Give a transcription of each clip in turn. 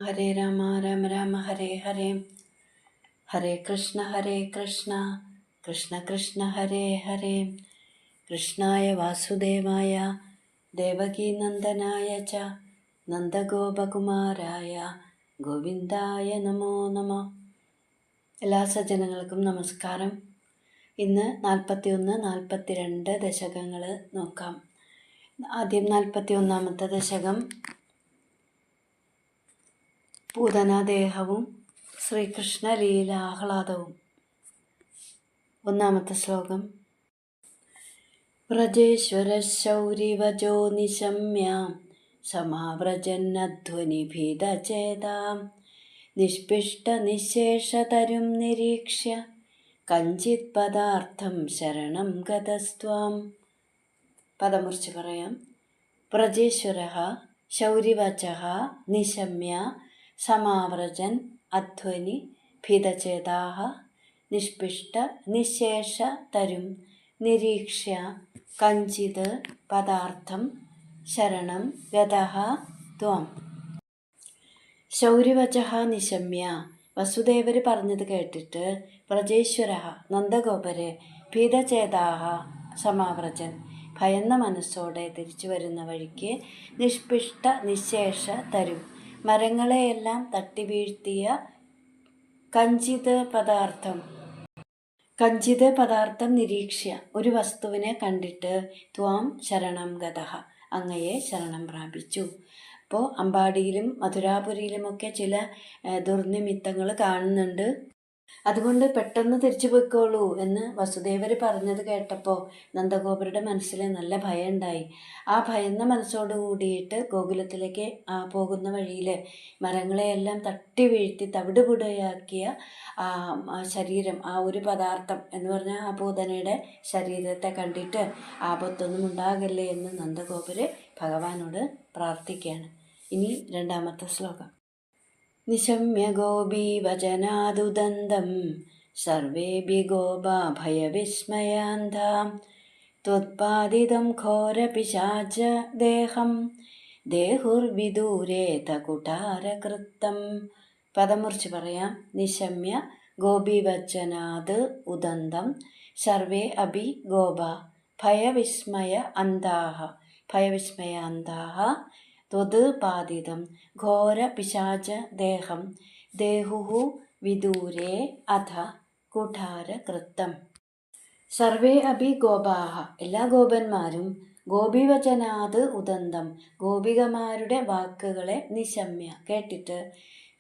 ഹരേ രാമ രാമ രാമ ഹരേ ഹരേ, ഹരേ കൃഷ്ണ കൃഷ്ണ കൃഷ്ണ ഹരേ ഹരേ. കൃഷ്ണായ വാസുദേവായ ദേവകീനന്ദനായ ച നന്ദഗോപകുമാരായ ഗോവിന്ദായ നമോ നമ. എല്ലാ സജ്ജനങ്ങൾക്കും നമസ്കാരം. ഇന്ന് 41, 42 ദശകങ്ങൾ നോക്കാം. ആദ്യം 41ാമത്തെ ദശകം പൂതനാദേഹവും ശ്രീകൃഷ്ണ ലീലാഹ്ലാദവും. 1ാമത്തെ ശ്ലോകം. വ്രജേശ്വര ശൗരിവജോ നിശമ്യ സമാവ്രജന്നധ്വനിഭീതചേതാം നിഷ്പിഷ്ട നിശേഷതരും നിരീക്ഷ്യ കഞ്ചിത് പദാർത്ഥം ശരണം ഗതസ്ത്വാം. പദമുറിച്ച് പറയാം. വ്രജേശ്വരഃ ശൗരിവചഃ നിശമ്യ സമാവ്രജൻ അധ്വനി ഭീതചേതാഃ നിഷ്പിഷ്ട നിശേഷ തരും നിരീക്ഷ്യ കഞ്ചിത് പദാർത്ഥം ശരണം ഗതഃ ത്വം. ശൗരിവചഃ നിശമ്യ, വസുദേവർ പറഞ്ഞത് കേട്ടിട്ട്, വ്രജേശ്വരഃ നന്ദഗോപര്, ഭീതചേതാഃ സമാവ്രജൻ ഭയന്ന മനസ്സോടെ തിരിച്ചു വരുന്ന വഴിക്ക്, നിഷ്പിഷ്ട നിശേഷ തരും മരങ്ങളെയെല്ലാം തട്ടി വീഴ്ത്തിയ കഞ്ചിത് പദാർത്ഥം നിരീക്ഷ്യ ഒരു വസ്തുവിനെ കണ്ടിട്ട്, ത്വാം ശരണം ഗതഃ അങ്ങയെ ശരണം പ്രാപിച്ചു. അപ്പോൾ അമ്പാടിയിലും മധുരാപുരിയിലുമൊക്കെ ചില ദുർനിമിത്തങ്ങൾ കാണുന്നുണ്ട്. അതുകൊണ്ട് പെട്ടെന്ന് തിരിച്ചു പോയിക്കോളൂ എന്ന് വസുദേവർ പറഞ്ഞത് കേട്ടപ്പോൾ നന്ദഗോപരുടെ മനസ്സിൽ നല്ല ഭയം ഉണ്ടായി. ആ ഭയന്ന മനസ്സോട് കൂടിയിട്ട് ഗോകുലത്തിലേക്ക് പോകുന്ന വഴിയിൽ മരങ്ങളെയെല്ലാം തട്ടി വീഴ്ത്തി തവിടുപുടയാക്കിയ ശരീരം, ആ ഒരു പദാർത്ഥം എന്ന് പറഞ്ഞാൽ ആ പൂതനയുടെ ശരീരത്തെ കണ്ടിട്ട് ആപത്തൊന്നും ഉണ്ടാകല്ലേ എന്ന് നന്ദഗോപർ ഭഗവാനോട് പ്രാർത്ഥിക്കുകയാണ്. ഇനി 2ാമത്തെ ശ്ലോകം. നിശമ്യ ഗോപീവചനാദുദന്തം സർവേഭി ഗോപാ ഭയവിസ്മയാന്ധാം ത്വത്പാദിതം ഘോരപിശാച ദേഹം ദേഹുർവിദൂരേത കുഠാരകൃത്തം. പദമുറിച്ച് പറയാം. നിശമ്യ ഗോപീവചനാത് ഉദന്തം സർവേ അഭി ഗോപാ ഭയവിസ്മയാന്താഃ ത്വത് പാദിതം ഘോര പിശാച ദേഹം ദേഹുഃ വിദൂരേ അധ കുഠാരകൃത്തം. സർവേ അഭി ഗോപാഹ എല്ലാ ഗോപന്മാരും ഗോപീവചനാത് ഉദന്തം ഗോപികമാരുടെ വാക്കുകളെ നിശമ്യ കേട്ടിട്ട്,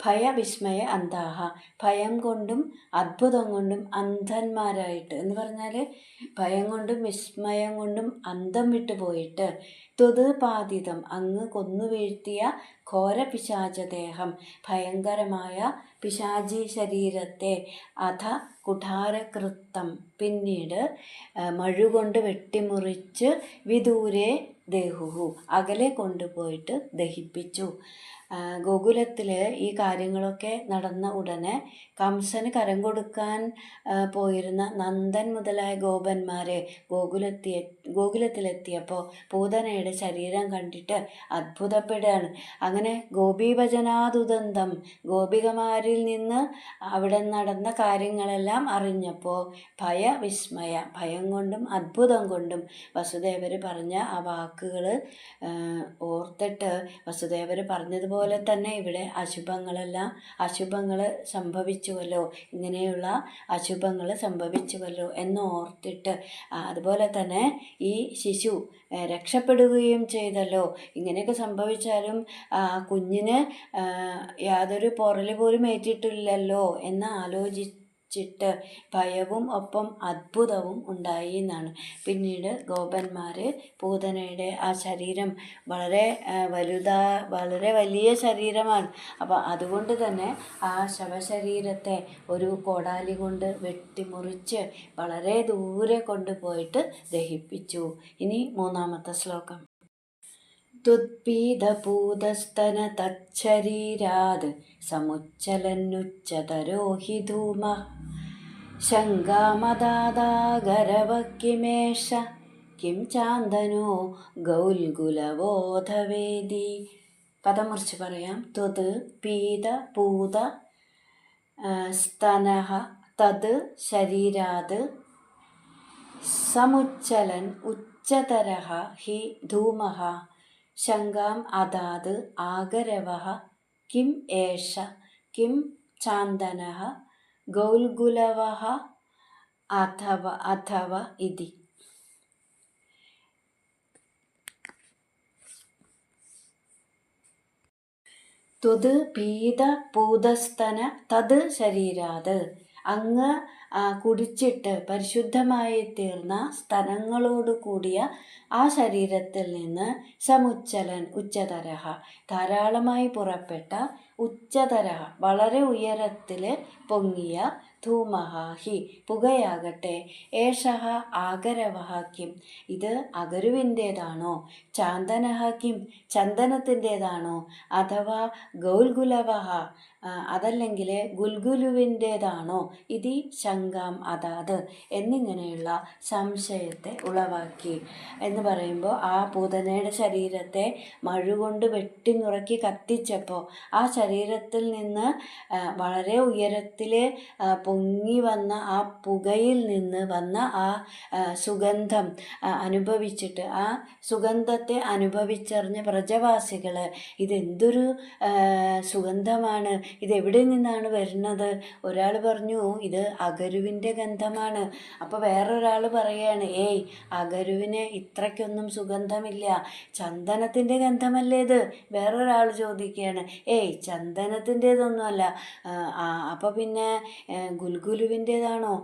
ഭയവിസ്മയ അന്താഹ ഭയം കൊണ്ടും അത്ഭുതം കൊണ്ടും അന്ധന്മാരായിട്ട് എന്ന് പറഞ്ഞാൽ ഭയം കൊണ്ടും വിസ്മയം കൊണ്ടും അന്തം വിട്ടു പോയിട്ട്, ത്വത് പാതിതം അങ്ങ് കൊന്നു വീഴ്ത്തിയ ഘോര പിശാചദേഹം ഭയങ്കരമായ പിശാചി ശരീരത്തെ, അധ കുഠാരകൃത്തം പിന്നീട് മഴുകൊണ്ട് വെട്ടിമുറിച്ച്, വിദൂരെ ദേഹുഹു അകലെ കൊണ്ടുപോയിട്ട് ദഹിപ്പിച്ചു. ഗോകുലത്തിൽ ഈ കാര്യങ്ങളൊക്കെ നടന്ന ഉടനെ കംസന് കരം കൊടുക്കാൻ പോയിരുന്ന നന്ദൻ മുതലായ ഗോപന്മാരെ ഗോകുലത്തിലെത്തിയപ്പോൾ പൂതനയുടെ ശരീരം കണ്ടിട്ട് അത്ഭുതപ്പെടുകയാണ്. അങ്ങനെ ഗോപീവചനാദുദന്തം ഗോപികമാരിൽ നിന്ന് അവിടെ നടന്ന കാര്യങ്ങളെല്ലാം അറിഞ്ഞപ്പോൾ ഭയം കൊണ്ടും അത്ഭുതം കൊണ്ടും വസുദേവർ പറഞ്ഞ ആ വാക്കുകൾ ഓർത്തിട്ട്, വസുദേവർ പറഞ്ഞതുപോലെ തന്നെ ഇവിടെ അശുഭങ്ങൾ സംഭവിച്ചുവല്ലോ, ഇങ്ങനെയുള്ള അശുഭങ്ങൾ സംഭവിച്ചുവല്ലോ എന്ന് ഓർത്തിട്ട്, അതുപോലെ തന്നെ ഈ ശിശു രക്ഷപ്പെടുകയും ചെയ്തല്ലോ, ഇങ്ങനെയൊക്കെ സംഭവിച്ചാലും കുഞ്ഞിന് യാതൊരു പൊറല് പോലും ഏറ്റിട്ടില്ലല്ലോ എന്ന് ആലോചിച്ചിട്ട് ഭയവും ഒപ്പം അത്ഭുതവും ഉണ്ടായി എന്നാണ്. പിന്നീട് ഗോപന്മാർ പൂതനയുടെ ആ ശരീരം വളരെ വലിയ ശരീരമാണ്. അപ്പോൾ അതുകൊണ്ട് തന്നെ ആ ശവശരീരത്തെ ഒരു കോടാലി കൊണ്ട് വെട്ടിമുറിച്ച് വളരെ ദൂരെ കൊണ്ടുപോയിട്ട് ദഹിപ്പിച്ചു. ഇനി 3ാമത്തെ ശ്ലോകം. തുത്പീതപൂതസ്തന തച്ഛരീരാത് സമുച്ചലന്നുച്ചതരോ ഹി ധൂമഃ ശങ്കാമദാദാഗരവക്കിമേഷ കിം ചാന്തനോ ഗൗൽഗുലവോധവേദി. പദം മുറിച്ച് പറയാം. ത്വത് പീത പൂത സ്തനഃ തത് ശരീരാത് സമുച്ചലൻ ഉച്ചതരഃ ഹി ധൂമഃ ശങ്കാം അദാത് ആഗരവഃ കിം ഏഷ കിം ചാന്ദനഃ ഗൗൽഗുലവഃ അഥവ ഇതി. ത്വത് പീത പൂതസ്തന തത് ശരീരാത്. അങ്ങ് കുടിച്ചിട്ട് പരിശുദ്ധമായി തീർന്ന സ്തനങ്ങളോട് കൂടിയ ആ ശരീരത്തിൽ നിന്ന് സമുച്ചലൻ ഉച്ചതരഹ ധാരാളമായി പുറപ്പെട്ട ഉച്ചതരഹ വളരെ ഉയരത്തിൽ പൊങ്ങിയ ധൂമഹ ഹി പുകയാകട്ടെ ഏഷഹ ആഗരവഹ കിം ഇത് അഗരുവിൻ്റേതാണോ ചാന്ദനഹ കിം ചന്ദനത്തിൻ്റേതാണോ അഥവാ ഗൗൽഗുലവഹ അതല്ലെങ്കിൽ ഗുൽഗുലുവിൻ്റേതാണോ ഇതി ശങ്കാം അതാത് എന്നിങ്ങനെയുള്ള സംശയത്തെ ഉളവാക്കി എന്ന് പറയുമ്പോൾ ആ പൂതനയുടെ ശരീരത്തെ മഴുകൊണ്ട് വെട്ടിനുറക്കി കത്തിച്ചപ്പോൾ ആ ശരീരത്തിൽ നിന്ന് വളരെ ഉയരത്തിൽ പൊങ്ങി വന്ന ആ പുകയിൽ നിന്ന് വന്ന ആ സുഗന്ധം അനുഭവിച്ചിട്ട് ആ സുഗന്ധത്തെ അനുഭവിച്ചറിഞ്ഞ പ്രജവാസികൾ ഇതെന്തൊരു സുഗന്ധമാണ്, ഇതെവിടെ നിന്നാണ് വരുന്നത്? ഒരാൾ പറഞ്ഞു ഇത് അഗരുവിൻ്റെ ഗന്ധമാണ്. അപ്പോൾ വേറൊരാൾ പറയുകയാണ് ഏയ് അഗരുവിന് ഇത്രയ്ക്കൊന്നും സുഗന്ധമില്ല, ചന്ദനത്തിൻ്റെ ഗന്ധമല്ലേ ഇത്? വേറൊരാൾ ചോദിക്കുകയാണ് ഏയ് ചന്ദനത്തിൻ്റേതൊന്നുമല്ല. അപ്പോൾ പിന്നെ ഗുൽഗുലുവിൻ്റേതാണോ?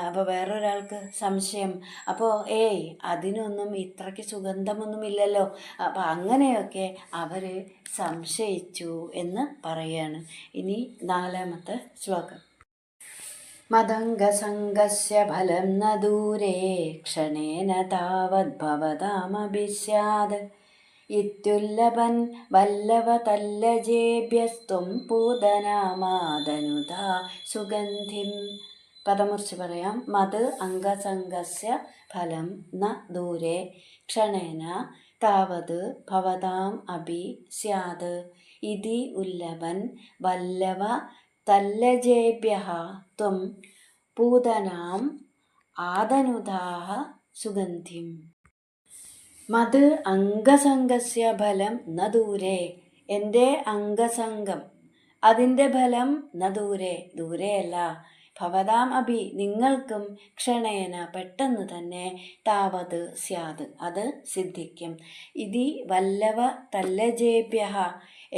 അപ്പോൾ വേറൊരാൾക്ക് സംശയം. അപ്പോൾ ഏയ് അതിനൊന്നും ഇത്രയ്ക്ക് സുഗന്ധമൊന്നുമില്ലല്ലോ. അപ്പോൾ അങ്ങനെയൊക്കെ അവർ സംശയിച്ചു എന്ന് പറയാണ്. ഇനി 4ാമത്തെ ശ്ലോകം. മദംഗസംഗസ്യ ഫലം ന ദൂരേ ക്ഷണേന താവദ്ഭവതാമപി സ്യാത് ഇത്യുല്ലഭൻ വല്ലവതല്ലജേഭ്യസ്ത്വം പൂതനാമാദനുതാ സുഗന്ധിം. പദമുറിച്ച് പറയാം. മത് അംഗസംഗസ്യ ഫലം ന ദൂരേ ക്ഷണേന താവത് ഭവതാം അപി സ്യാത് ഇതി ഉല്ലഭൻ വല്ലവ തല്ലജേഭ്യഃ ത്വം പൂതനാം ആദനുതാഃ സുഗന്ധിം. മത് അംഗസംഗസ്യ ഫലം ന ദൂരേ എൻ്റെ അംഗസംഗം അതിൻ്റെ ഫലം ന ദൂരേ ദൂരെയല്ല ഭവതാം അഭി നിങ്ങൾക്കും ക്ഷണേന പെട്ടെന്ന് തന്നെ താവത് സ്യാത് അത് സിദ്ധിക്കും. ഇതി വല്ലവ തല്ലജേഭ്യഃ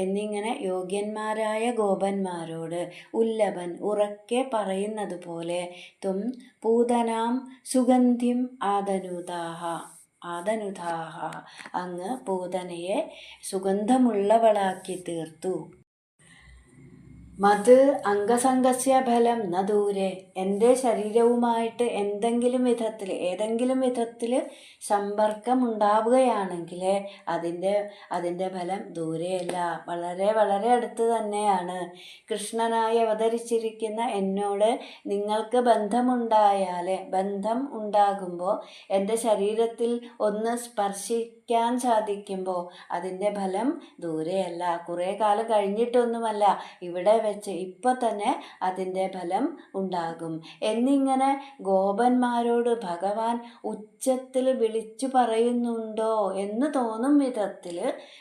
എന്നിങ്ങനെ യോഗ്യന്മാരായ ഗോപന്മാരോട് ഉല്ലഭൻ ഉറക്കെ പറയുന്നത് പോലെ ത്വം പൂതനാം സുഗന്ധിം ആദനുതാഃ അങ്ങ് പൂതനയെ സുഗന്ധമുള്ളവളാക്കി തീർത്തു. മത് അംഗസംഗസ്യ ഫലം ന ദൂരെ എൻ്റെ ശരീരവുമായിട്ട് ഏതെങ്കിലും വിധത്തിൽ സമ്പർക്കമുണ്ടാവുകയാണെങ്കിൽ അതിൻ്റെ ഫലം ദൂരെയല്ല, വളരെ വളരെ അടുത്ത് തന്നെയാണ്. കൃഷ്ണനായി അവതരിച്ചിരിക്കുന്ന എന്നോട് നിങ്ങൾക്ക് ബന്ധം ഉണ്ടാകുമ്പോൾ എൻ്റെ ശരീരത്തിൽ ഒന്ന് സ്പർശിക്കാൻ സാധിക്കുമ്പോൾ അതിൻ്റെ ഫലം ദൂരെയല്ല, കുറേ കാലം കഴിഞ്ഞിട്ടൊന്നുമല്ല, ഇവിടെ വെച്ച് ഇപ്പോൾ തന്നെ അതിൻ്റെ ഫലം ഉണ്ടാകും എന്നിങ്ങനെ ഗോപന്മാരോട് ഭഗവാൻ ഉച്ചത്തിൽ വിളിച്ചു പറയുന്നുണ്ടോ എന്ന് തോന്നും വിധത്തിൽ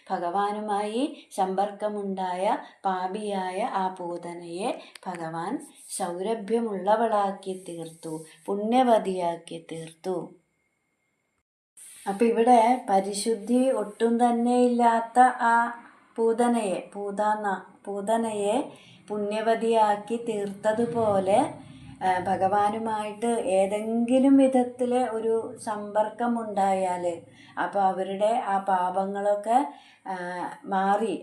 ഭഗവാനുമായി സമ്പർക്കമുണ്ടായ പാപിയായ ആ പൂതനയെ ഭഗവാൻ സൗരഭ്യമുള്ളവളാക്കി തീർത്തു, പുണ്യവതിയാക്കി തീർത്തു. അപ്പം ഇവിടെ പരിശുദ്ധി ഒട്ടും തന്നെ ഇല്ലാത്ത ആ പൂതനയെ പുണ്യവതിയാക്കി തീർത്തതുപോലെ ഭഗവാനുമായിട്ട് ഏതെങ്കിലും വിധത്തിൽ ഒരു സമ്പർക്കമുണ്ടായാൽ അപ്പോൾ അവരുടെ ആ പാപങ്ങളൊക്കെ മാറി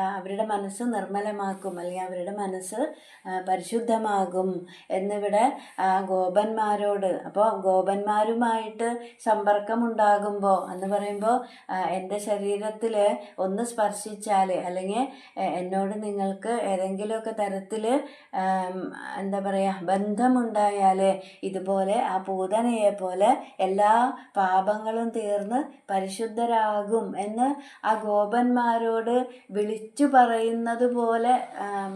അവരുടെ മനസ്സ് നിർമ്മലമാക്കും, അല്ലെങ്കിൽ അവരുടെ മനസ്സ് പരിശുദ്ധമാകും എന്നിവിടെ ഗോപന്മാരോട്. അപ്പോൾ ഗോപന്മാരുമായിട്ട് സമ്പർക്കമുണ്ടാകുമ്പോൾ എന്ന് പറയുമ്പോൾ എൻ്റെ ശരീരത്തിൽ ഒന്ന് സ്പർശിച്ചാൽ അല്ലെങ്കിൽ എന്നോട് നിങ്ങൾക്ക് ഏതെങ്കിലുമൊക്കെ തരത്തിൽ എന്താ പറയുക ബന്ധമുണ്ടായാൽ ഇതുപോലെ ആ പൂതനയെ പോലെ എല്ലാ പാപങ്ങളും തീർന്ന് പരിശുദ്ധരാകും എന്ന് ആ ഗോപന്മാരോട് വിളിച്ചു പറയുന്നത് പോലെ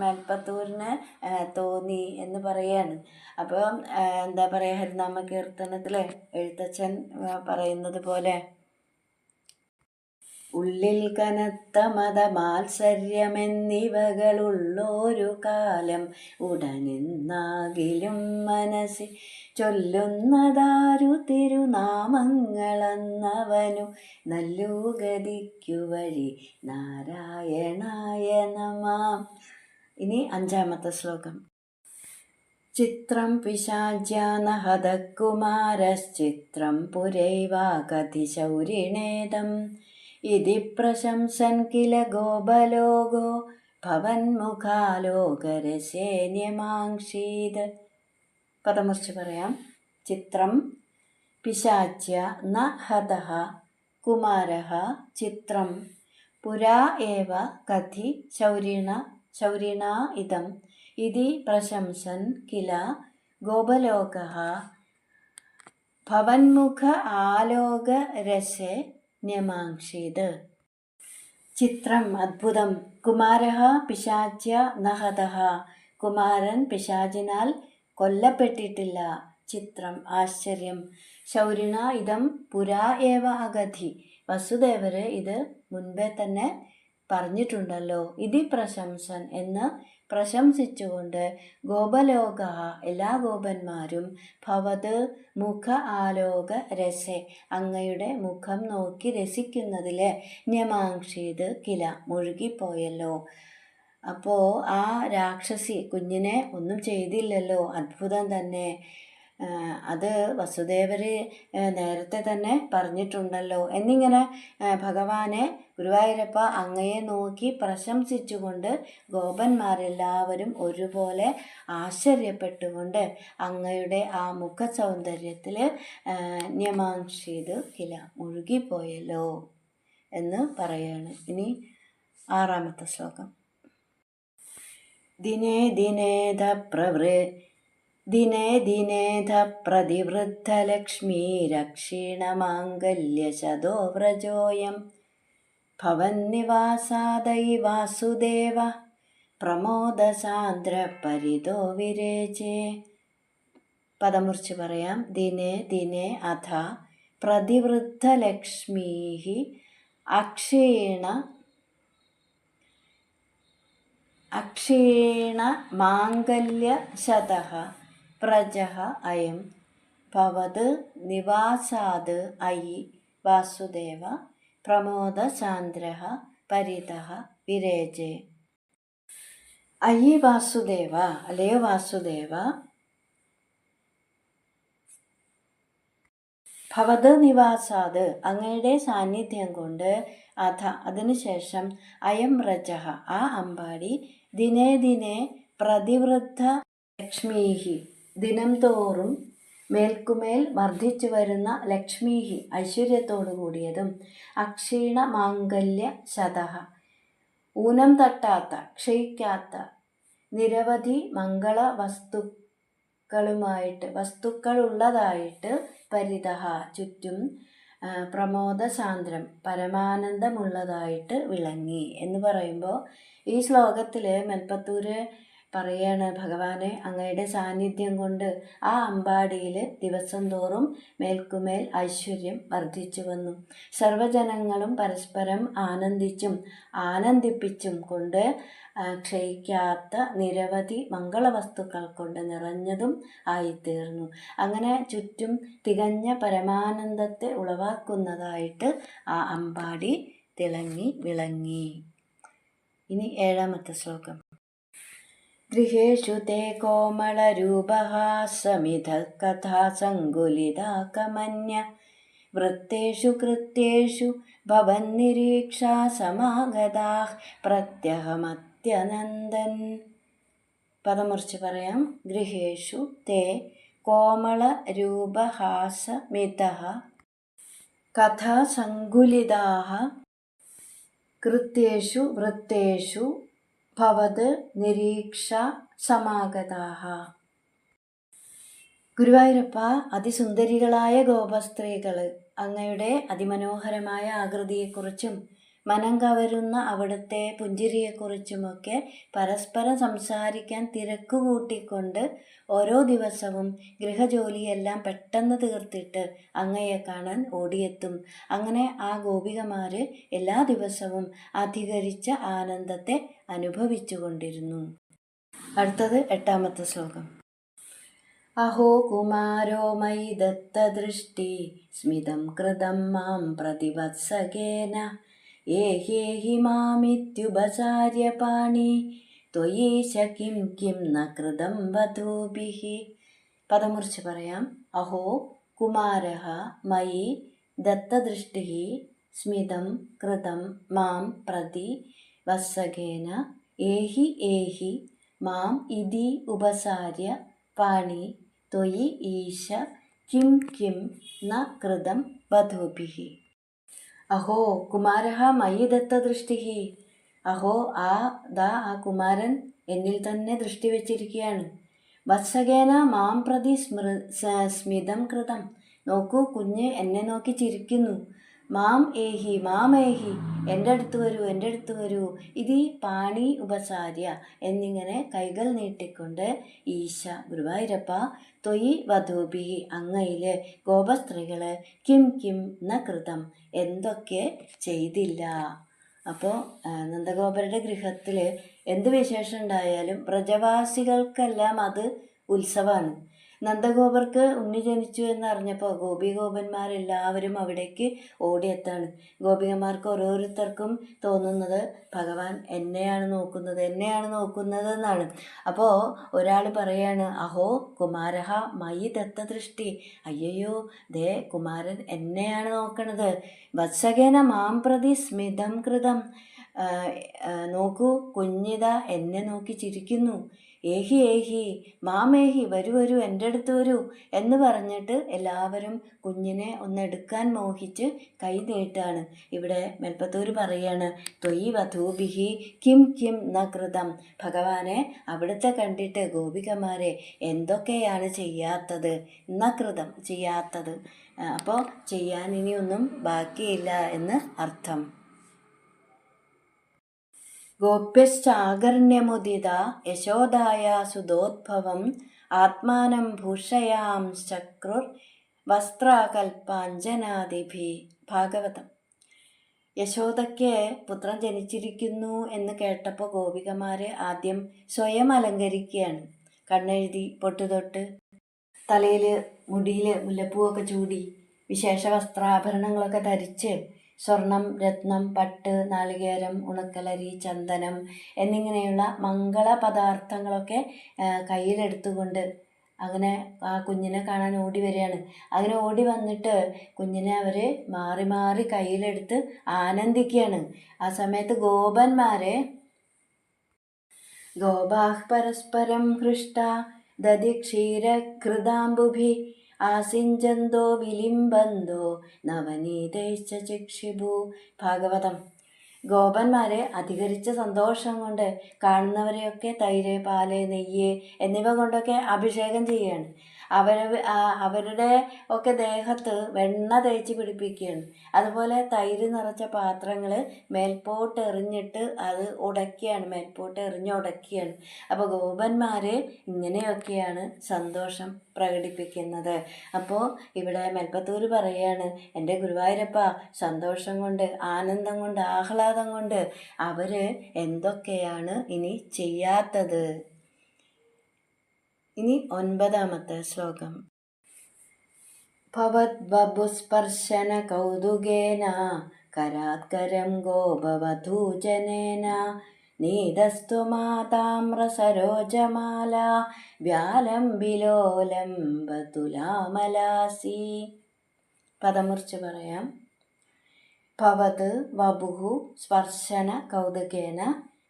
മേൽപ്പത്തൂരിന് തോന്നി എന്ന് പറയാണ്. അപ്പം എന്താ പറയുക, ഹരിനാമ കീർത്തനത്തിൽ എഴുത്തച്ഛൻ പറയുന്നത് പോലെ ഉള്ളിൽ കനത്ത മതമാത്സര്യമെന്നിവകളുള്ളൊരു കാലം ഉടനെന്നാകിലും മനസ്സിൽ ചൊല്ലുന്നതാരു തിരുനാമങ്ങളെന്നവനു നല്ലു ഗതിക്കു വഴി നാരായണായ നമഃ. ഇനി 5-ാമത്തെ ശ്ലോകം. ചിത്രം പിശാച്യാനഹതകുമാരശ്ചിത്രം പുരൈവാകതിശൗരിണേദം ഇതി പ്രശംസൻ കില ഗോപലോകോ ഭവന്മുഖാലോകരസേന്യമാംക്ഷീത്. പദമുറിച്ച് പറയാം. ചിത്രം പിശാച്യ ന ഹതഃ കുമാരഃ ചിത്രം പുരാ ഏവ കഥി ശൗരിണാ ഇദം ഇതി പ്രശംസൻ കില ഗോപലോകഃ ഭവന്മുഖ ആലോകരസേ ന്യമാംക്ഷീത്. ചിത്രം അദ്ഭുതം. കുമാരഃ പിശാച്യ ന ഹതഃ കുമാരൻ പിശാചിനാൽ കൊല്ലപ്പെട്ടിട്ടില്ല. ചിത്രം ആശ്ചര്യം. ശൗരിണ ഇദം പുരാ ഏവ അഗതി വസുദേവര് ഇത് മുൻപേ തന്നെ പറഞ്ഞിട്ടുണ്ടല്ലോ. ഇതി പ്രശംസൻ എന്ന് പ്രശംസിച്ചുകൊണ്ട് ഗോപലോക എല്ലാ ഗോപന്മാരും ഭവത് മുഖ ആലോക രസെ അങ്ങയുടെ മുഖം നോക്കി രസിക്കുന്നതിൽ ന്യമാംക്ഷീത് കില മുഴുകിപ്പോയല്ലോ. അപ്പോൾ ആ രാക്ഷസി കുഞ്ഞിനെ ഒന്നും ചെയ്തില്ലല്ലോ, അത്ഭുതം തന്നെ. അത് വസുദേവര് നേരത്തെ തന്നെ പറഞ്ഞിട്ടുണ്ടല്ലോ എന്നിങ്ങനെ ഭഗവാനെ ഗുരുവായൂരപ്പ അങ്ങയെ നോക്കി പ്രശംസിച്ചുകൊണ്ട് ഗോപന്മാരെല്ലാവരും ഒരുപോലെ ആശ്ചര്യപ്പെട്ടുകൊണ്ട് അങ്ങയുടെ ആ മുഖ സൗന്ദര്യത്തിൽ ന്യമാംക്ഷീത് കില മുഴുകിപ്പോയല്ലോ എന്ന് പറയാണ്. ഇനി 6-ാമത്തെ ശ്ലോകം. ദിനേ ദിനേധ പ്രതിവൃദ്ധലക്ഷ്മീരക്ഷീണമാംഗല്യശതോ വ്രജോയം ഭവന്നിവാസാദൈ വാസുദേവ പ്രമോദസാന്ദ്രപരിതോ വിരേചേ. പദമുറിച്ച് പറയാം. ദിനേ അഥ പ്രതിവൃദ്ധലക്ഷ്മീഃ അക്ഷീണമാംഗല്യശതഃ വ്രജഃ അയം ഭവത് നിവാസാത് അയി വാസുദേവ പ്രമോദസാന്ദ്രഃ പരിതഃ വിരേചേ. അയി വാസുദേവ, അല്ലയോ വാസുദേവ, ഭവത് നിവാസാത് അങ്ങയുടെ സാന്നിധ്യം കൊണ്ട്, അഥ അതിനുശേഷം, അയം വ്രജഃ ആ അമ്പാടി, ദിനേ പ്രതിവൃദ്ധ ലക്ഷ്മീഹി ദിനം തോറും മേൽക്കുമേൽ വർദ്ധിച്ചു വരുന്ന ലക്ഷ്മീഹി ഐശ്വര്യത്തോടു കൂടിയതും, അക്ഷീണ മാംഗല്യ ശതഃ ഊനം തട്ടാത്ത ക്ഷയിക്കാത്ത നിരവധി മംഗള വസ്തുക്കളുള്ളതായിട്ട്, പരിതഃ ചുറ്റും, പ്രമോദസാന്ദ്രം പരമാനന്ദമുള്ളതായിട്ട് വിളങ്ങി എന്ന് പറയുമ്പോൾ ഈ ശ്ലോകത്തിൽ മേൽപ്പത്തൂര് പറയാണ്, ഭഗവാനെ അങ്ങയുടെ സാന്നിധ്യം കൊണ്ട് ആ അമ്പാടിയിൽ ദിവസം തോറും മേൽക്കുമേൽ ഐശ്വര്യം വർദ്ധിച്ചു വന്നു. സർവജനങ്ങളും പരസ്പരം ആനന്ദിപ്പിച്ചും കൊണ്ട് ക്ഷയിക്കാത്ത നിരവധി മംഗളവസ്തുക്കൾ കൊണ്ട് നിറഞ്ഞതും ആയിത്തീർന്നു. അങ്ങനെ ചുറ്റും തികഞ്ഞ പരമാനന്ദത്തെ ഉളവാക്കുന്നതായിട്ട് ആ അമ്പാടി തിളങ്ങി വിളങ്ങി. ഇനി 7-ാമത്തെ ശ്ലോകം. ഗൃഹേഷു തേ കോമളരൂപഹാസമിധഃ കഥാസങ്കുലിതാകമന്യ വൃത്തേഷു കൃത്യേഷു ഭവന്നിരീക്ഷാ സമാഗതാഃ പ്രത്യഹമത്യനന്ദൻ. പദമുറിച്ച് പറയാം. ഗൃഹേഷു തേ കോമളരൂപഹാസമിധഃ കഥാസങ്കുലിതാഃ കൃത്യേഷു വൃത്തേഷു ഭവത് നിരീക്ഷ സമാഗതാഃ. ഗുരുവായൂരപ്പ, അതിസുന്ദരികളായ ഗോപസ്ത്രീകൾ അങ്ങയുടെ അതിമനോഹരമായ ആകൃതിയെക്കുറിച്ചും മനം കവരുന്ന അവിടുത്തെ പുഞ്ചിരിയെക്കുറിച്ചുമൊക്കെ പരസ്പരം സംസാരിക്കാൻ തിരക്ക് കൂട്ടിക്കൊണ്ട് ഓരോ ദിവസവും ഗൃഹജോലിയെല്ലാം പെട്ടെന്ന് തീർത്തിട്ട് അങ്ങയെ കാണാൻ ഓടിയെത്തും. അങ്ങനെ ആ ഗോപികമാർ എല്ലാ ദിവസവും അധികരിച്ച ആനന്ദത്തെ അനുഭവിച്ചു കൊണ്ടിരുന്നു. അടുത്തത് 8ാമത്തെ ശ്ലോകം. അഹോ കുമാരോ മയി ദത്തദൃഷ്ടി സ്മിതം കൃതം മാം പ്രതിവത്സകേന ഏഹേഹി മാമിത്യുപസാര്യ പാണി ത്വയീശ കിം കിം ന കൃതം വധൂഭിഃ. പദമുറിച്ച് പറയാം. അഹോ കുമാരഃ മയി ദത്തദൃഷ്ടിഃ സ്മിതം കൃതം മാം പ്രതി വത്സകേന ഏഹി ഏഹി മാം ഇതി ഉപസാര്യ പാണി ത്വയി ഈശ കിം കിം ന കൃതം വധൂഭിഃ. അഹോ കുമാരഃ മയി ദത്തദൃഷ്ടിഃ. അഹോ ആ കുമാരൻ എന്നിൽ തന്നെ ദൃഷ്ടി വെച്ചിരിക്കുകയാണ്. വത്സകേന മാം പ്രതി സ്മിതം കൃതം. നോക്കൂ, കുഞ്ഞ് എന്നെ നോക്കി ചിരിക്കുന്നു. മാം ഏഹി എൻ്റെ അടുത്ത് വരൂ, എൻ്റെ അടുത്ത് വരൂ. ഇതി പാണി ഉപസാര്യ എന്നിങ്ങനെ കൈകൾ നീട്ടിക്കൊണ്ട് ഈശ ഗുരുവായൂരപ്പ ത്വയി വധൂഭി അങ്ങയിലെ ഗോപസ്ത്രീകൾ കിം കിം ന കൃതം എന്തൊക്കെ ചെയ്തില്ല. അപ്പോൾ നന്ദഗോപരുടെ ഗൃഹത്തിൽ എന്ത് വിശേഷം ഉണ്ടായാലും വ്രജവാസികൾക്കെല്ലാം അത് ഉത്സവമാണ്. നന്ദഗോപർക്ക് ഉണ്ണി ജനിച്ചു എന്നറിഞ്ഞപ്പോൾ ഗോപികോപന്മാരെല്ലാവരും അവിടേക്ക് ഓടിയെത്താണ്. ഗോപികമാർക്ക് ഓരോരുത്തർക്കും തോന്നുന്നത് ഭഗവാൻ എന്നെയാണ് നോക്കുന്നത് എന്നാണ്. അപ്പോൾ ഒരാൾ പറയാണ്, അഹോ കുമാരഹ മയി ദത്തദൃഷ്ടി. അയ്യോ, ദേ കുമാരൻ എന്നെയാണ് നോക്കണത്. വത്സകേന മാം പ്രതി സ്മിതം കൃതം. നോക്കൂ, കുഞ്ഞിത എന്നെ നോക്കി ചിരിക്കുന്നു. ഏഹി ഏഹി മാമേഹി വരൂ എൻ്റെ അടുത്ത് വരൂ എന്ന് പറഞ്ഞിട്ട് എല്ലാവരും കുഞ്ഞിനെ ഒന്നെടുക്കാൻ മോഹിച്ച് കൈ നീട്ടാണ്. ഇവിടെ മേൽപ്പത്തൂർ പറയാണ്, ത്വയി വധൂഭിഹി കിം കിം ന കൃതം. ഭഗവാനെ അവിടുത്തെ കണ്ടിട്ട് ഗോപികമാരെ എന്തൊക്കെയാണ് ചെയ്യാത്തത്, ന കൃതം ചെയ്യാത്തത്. അപ്പോൾ ചെയ്യാൻ ഇനിയൊന്നും ബാക്കിയില്ല എന്ന് അർത്ഥം. ഗോപ്യശ്ചാകർണ്യമുദിത യശോദായ സുതോദ്ഭവം ആത്മാനം ഭൂഷയാം ചക്രുർ വസ്ത്രാകൽപാഞ്ജനാദിഭി. ഭാഗവതം. യശോദയ്ക്ക് പുത്രൻ ജനിച്ചിരിക്കുന്നു എന്ന് കേട്ടപ്പോൾ ഗോപികമാർ ആദ്യം സ്വയം അലങ്കരിക്കുകയാണ്. കണ്ണെഴുതി, പൊട്ടുതൊട്ട്, തലയിൽ മുടിയിൽ മുല്ലപ്പൂവൊക്കെ ചൂടി, വിശേഷ വസ്ത്രാഭരണങ്ങളൊക്കെ ധരിച്ച്, സ്വർണം, രത്നം, പട്ട്, നാളികേരം, ഉണക്കലരി, ചന്ദനം എന്നിങ്ങനെയുള്ള മംഗള പദാർത്ഥങ്ങളൊക്കെ കയ്യിലെടുത്തുകൊണ്ട് അങ്ങനെ ആ കുഞ്ഞിനെ കാണാൻ ഓടി വരികയാണ്. അങ്ങനെ ഓടി വന്നിട്ട് കുഞ്ഞിനെ അവർ മാറി മാറി കയ്യിലെടുത്ത് ആനന്ദിക്കുകയാണ്. ആ സമയത്ത് ഗോപാഃ പരസ്പരം ഹൃഷ്ട ദധി ക്ഷീരഘൃതാംബുഭി ആസിഞ്ചന്തോ വിലിംബന്തോ നവനീതൈശ്ച ചിക്ഷിഭു. ഭാഗവതം. ഗോപന്മാരെ അധികരിച്ച സന്തോഷം കൊണ്ട് കാണുന്നവരെയൊക്കെ തൈര്, പാല്, നെയ്യ് എന്നിവ കൊണ്ടൊക്കെ അഭിഷേകം ചെയ്യുകയാണ്. അവരുടെ ഒക്കെ ദേഹത്ത് വെണ്ണ തേച്ച് പിടിപ്പിക്കുകയാണ്. അതുപോലെ തൈര് നിറച്ച പാത്രങ്ങൾ മേൽപോട്ട് എറിഞ്ഞിട്ട് അത് മേൽപോട്ട് എറിഞ്ഞുടക്കുകയാണ്. അപ്പോൾ ഗോപന്മാർ ഇങ്ങനെയൊക്കെയാണ് സന്തോഷം പ്രകടിപ്പിക്കുന്നത്. അപ്പോൾ ഇവിടെ മേൽപ്പത്തൂർ പറയാണ്, എൻ്റെ ഗുരുവായൂരപ്പ സന്തോഷം കൊണ്ട്, ആനന്ദം കൊണ്ട്, ആഹ്ലാദം കൊണ്ട് അവർ എന്തൊക്കെയാണ് ഇനി ചെയ്യാത്തത്. ഇനി 9ാമത്തെ ശ്ലോകം. ഭവദ്വപുസ്പർശന കൗതുകേന കരാത്കരം ഗോപവധൂജനേന നീതസ്ത്വമാതാമ്രസരോജമാല വ്യാലംബിലോലംബതുലാമലാസി. പദമുറിച്ച് പറയാം. ഭവത് വപുഃ സ്പർശന കൗതുകേന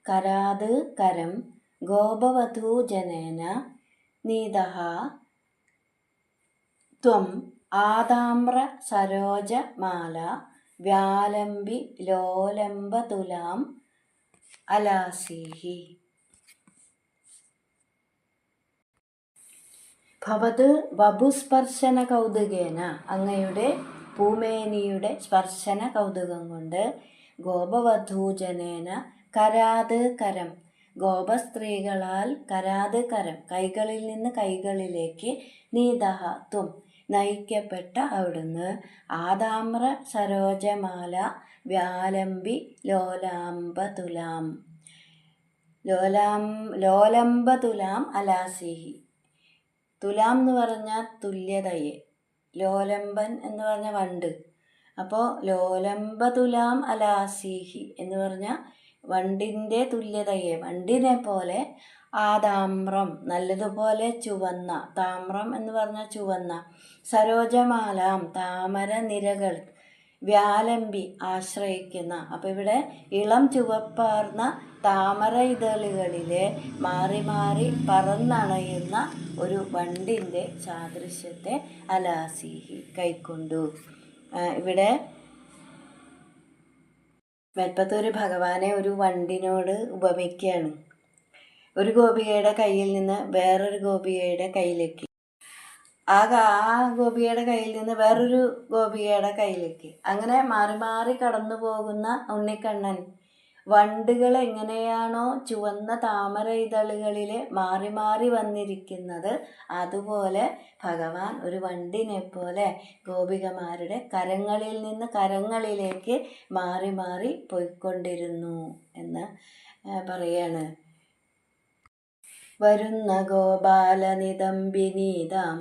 കരാത് കരം ഗോപവധൂജനേന നീതഃ ത്വം ആതാമ്ര സരോജമാല വ്യാലംബി ലോലംബതുലാം അലാസീഹി. ഭവത് വപുസ്പർശന കൗതുകേന അങ്ങയുടെ പൂമേനിയുടെ സ്പർശന കൗതുകം കൊണ്ട് ഗോപവധൂജനേന കരാത് കരം, ഗോപസ്ത്രീകളാൽ കരാത് കരം, കൈകളിൽ നിന്ന് കൈകളിലേക്ക്, നീതഹ ത്വം നയിക്കപ്പെട്ട അവിടുന്ന്, ആദാമ്ര സരോജമാല വ്യാലംബി ലോലാംബതുലാം ലോലംബതുലാം അലാസിഹി. തുലാം എന്ന് പറഞ്ഞാൽ തുല്യതയെ, ലോലംബൻ എന്ന് പറഞ്ഞ വണ്ട്. അപ്പോൾ ലോലംബതുലാം അലാസിഹി എന്ന് പറഞ്ഞാൽ വണ്ടിൻ്റെ തുല്യതയെ, വണ്ടിനെ പോലെ, ആതാമ്രം നല്ലതുപോലെ ചുവന്ന, താമ്രം എന്ന് പറഞ്ഞാൽ ചുവന്ന, സരോജമാലാം താമര നിരകൾ, വ്യാലംബി ആശ്രയിക്കുന്ന. അപ്പോൾ ഇവിടെ ഇളം ചുവപ്പാർന്ന താമര ഇതളുകളിലെ മാറി മാറി പറന്നണയുന്ന ഒരു വണ്ടിൻ്റെ സാദൃശ്യത്തെ അലാസിഹി കൈക്കൊണ്ടു. ഇവിടെ മേൽപ്പത്തൂർ ഭഗവാനെ ഒരു വണ്ടിനോട് ഉപമിക്കുകയാണ്. ഒരു ഗോപികയുടെ കയ്യിൽ നിന്ന് വേറൊരു ഗോപികയുടെ കയ്യിലേക്ക്, ആ ഗോപികയുടെ കയ്യിൽ നിന്ന് വേറൊരു ഗോപികയുടെ കയ്യിലേക്ക്, അങ്ങനെ മാറി മാറി കടന്നു പോകുന്ന ഉണ്ണിക്കണ്ണൻ വണ്ടുകൾ എങ്ങനെയാണോ ചുവന്ന താമര ഇതളുകളിൽ മാറി മാറി വന്നിരിക്കുന്നത്, അതുപോലെ ഭഗവാൻ ഒരു വണ്ടിനെ പോലെ ഗോപികമാരുടെ കരങ്ങളിൽ നിന്ന് കരങ്ങളിലേക്ക് മാറി മാറി പോയിക്കൊണ്ടിരുന്നു എന്ന് പറയാണ്. വരുന്ന ഗോപാലനിതംബിനീതാം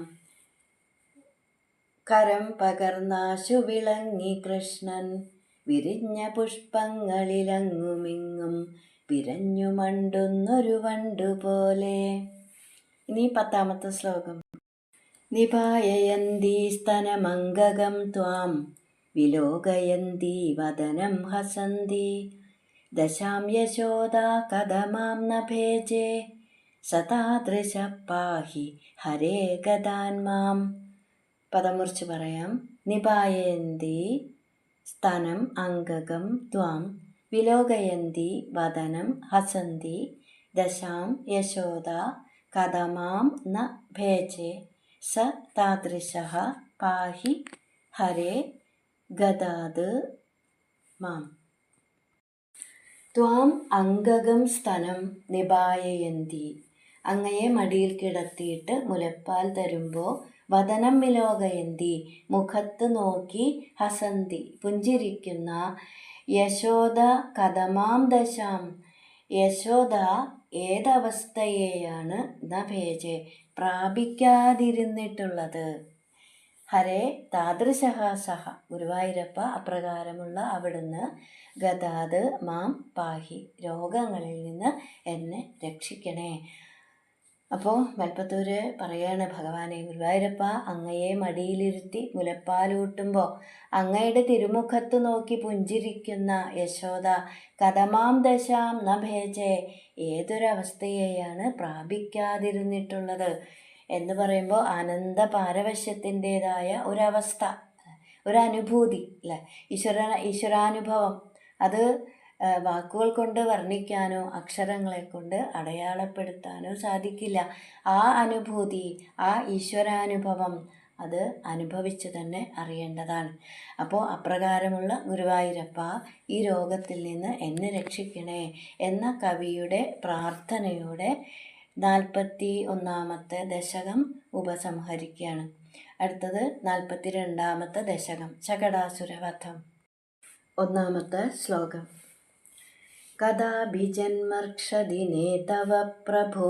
കരം പകർന്നാശു വിളങ്ങി കൃഷ്ണൻ, വിരിഞ്ഞ പുഷ്പങ്ങളിലങ്ങുമിങ്ങും വിരഞ്ഞു മണ്ടുന്നൊരു വണ്ടുപോലെ. ഇനി 10ാമത്തെ ശ്ലോകം. നിപായയന്തി സ്തനമംഗകം ത്വാം വിലോകയന്തി വദനം ഹസന്തി, ദശാം യശോദാ കഥമാം ന ഭേജേ സതാദൃശ പാഹി ഹരേ ഗതാൻമാം. പദം മുറിച്ച് പറയാം. നിപായയന്തി സ്തനം അംഗകം ത്വാം വിലോകയന്തി വദനം ഹസന്തി, ദശാം യശോദ കഥമാം ന ഭേജേ സ താദൃശഃ പാഹി ഹരേ ഗതാത് മാം. ത്വാം അംഗകം സ്തനം നിപായയന്തി, അങ്ങയെ മടിയിൽ കിടത്തിയിട്ട് മുലപ്പാൽ തരുമ്പോൾ, വദനം വിലോകയന്തി മുഖത്ത് നോക്കി, ഹസന്തി പുഞ്ചിരിക്കുന്ന, യശോദ കഥമാം ദശാം യശോദ ഏതവസ്ഥയെയാണ് ന ഭേജേ പ്രാപിക്കാതിരുന്നിട്ടുള്ളത്, ഹരേ താദൃശഃ സഹ ഗുരുവായൂരപ്പ അപ്രകാരമുള്ള അവിടുന്ന്, ഗതാത് മാം പാഹി രോഗങ്ങളിൽ നിന്ന് എന്നെ രക്ഷിക്കണേ. അപ്പോൾ മേൽപ്പത്തൂർ പറയാണ്, ഭഗവാനെ ഗുരുവായൂരപ്പ അങ്ങയെ മടിയിലിരുത്തി മുലപ്പാലൂട്ടുമ്പോൾ അങ്ങയുടെ തിരുമുഖത്ത് നോക്കി പുഞ്ചിരിക്കുന്ന യശോദ കഥമാം ദശാം ന ഭേജേ ഏതൊരവസ്ഥയെയാണ് പ്രാപിക്കാതിരുന്നിട്ടുള്ളത് എന്ന് പറയുമ്പോൾ ആനന്ദ പാരവശ്യത്തിൻ്റെതായ ഒരവസ്ഥ, ഒരനുഭൂതി അല്ലേ, ഈശ്വരാനുഭവം. അത് വാക്കുകൾ കൊണ്ട് വർണ്ണിക്കാനോ അക്ഷരങ്ങളെ കൊണ്ട് അടയാളപ്പെടുത്താനോ സാധിക്കില്ല. ആ അനുഭൂതി, ആ ഈശ്വരാനുഭവം അത് അനുഭവിച്ച് തന്നെ അറിയേണ്ടതാണ്. അപ്പോൾ അപ്രകാരമുള്ള ഗുരുവായൂരപ്പ ഈ രോഗത്തിൽ നിന്ന് എന്നെ രക്ഷിക്കണേ എന്ന കവിയുടെ പ്രാർത്ഥനയോടെ 41ാമത്തെ ദശകം ഉപസംഹരിക്കുകയാണ്. അടുത്തത് 42ാമത്തെ ദശകം, ശകടാസുരവധം. 1ാമത്തെ ശ്ലോകം. കഥാഭിജന്മർക്ഷദിനേ തവ പ്രഭോ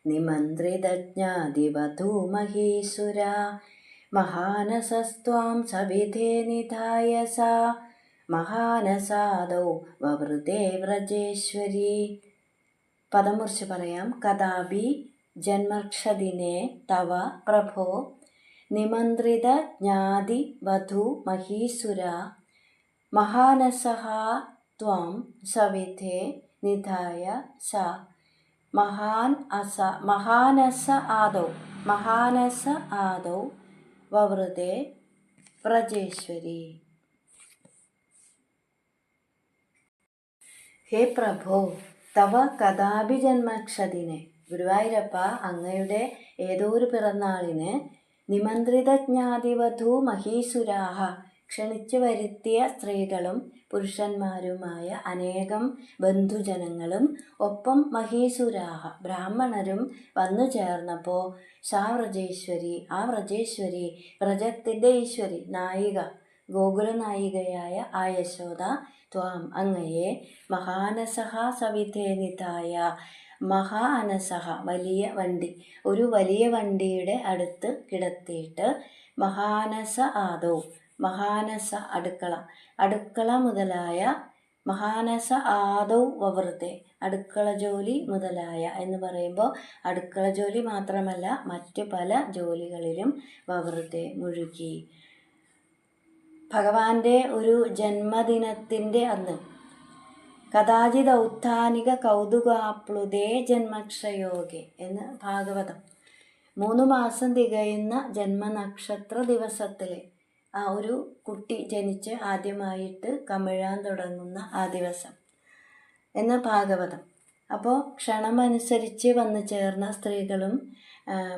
നിമന്ത്രിതജ്ഞാതിവധൂ മഹീസുരാ, മഹാനസസ്ത്വാം സവിധേ നിധായ സാ മഹാനസാദൗ വവൃതേ വ്രജേശ്വരി. പദം മുറിച്ച് പറയാം. കഥാഭി ജന്മർക്ഷദിനേ തവ പ്രഭോ നിമന്ത്രിത ജ്ഞാതി വധൂ മഹീസുരാ, മഹാനസഃ ത്വാം സവിധേ നിധായ സാ മഹാനസ ആദൗ വവൃതേ വ്രജേശ്വരി. ഹേ പ്രഭോ, തവ കഥാഭിജന്മക്ഷതിനെ ഗുരുവായൂരപ്പ അങ്ങയുടെ ഏതോ ഒരു പിറന്നാളിന്, നിമന്ത്രിതജ്ഞാതിവധൂ മഹീസുരാഹ ക്ഷണിച്ചു വരുത്തിയ സ്ത്രീകളും പുരുഷന്മാരുമായ അനേകം ബന്ധുജനങ്ങളും ഒപ്പം മഹീസുരാഹ ബ്രാഹ്മണരും വന്നു ചേർന്നപ്പോൾ ആ വ്രജേശ്വരി, വ്രജത്തിൻ്റെ ഈശ്വരി, നായിക, ഗോകുലനായികയായ ആ യശോദ ത്വാം അങ്ങയെ മഹാനസഹ സവിധേനിതായ, മഹാനസഹ വലിയ വണ്ടി, ഒരു വലിയ വണ്ടിയുടെ അടുത്ത് കിടത്തിയിട്ട് മഹാനസ ആദോ, മഹാനസ അടുക്കള മുതലായ, മഹാനസ ആദൗ വവൃത്തെ അടുക്കള ജോലി മുതലായ എന്ന് പറയുമ്പോൾ അടുക്കള ജോലി മാത്രമല്ല മറ്റ് പല ജോലികളിലും വവൃത്തെ മുഴുകി. ഭഗവാന്റെ ഒരു ജന്മദിനത്തിൻ്റെ അന്ന് കഥാചിതൗത്ഥാനിക കൗതുകാപ്ലുതേ ജന്മക്ഷയോഗെ എന്ന് ഭാഗവതം, 3 മാസം തികയുന്ന ജന്മനക്ഷത്ര ദിവസത്തിലെ ആ ഒരു കുട്ടി ജനിച്ച് ആദ്യമായിട്ട് കമിഴാൻ തുടങ്ങുന്ന ആ ദിവസം എന്ന് ഭാഗവതം. അപ്പോൾ ക്ഷണമനുസരിച്ച് വന്നു ചേർന്ന സ്ത്രീകളും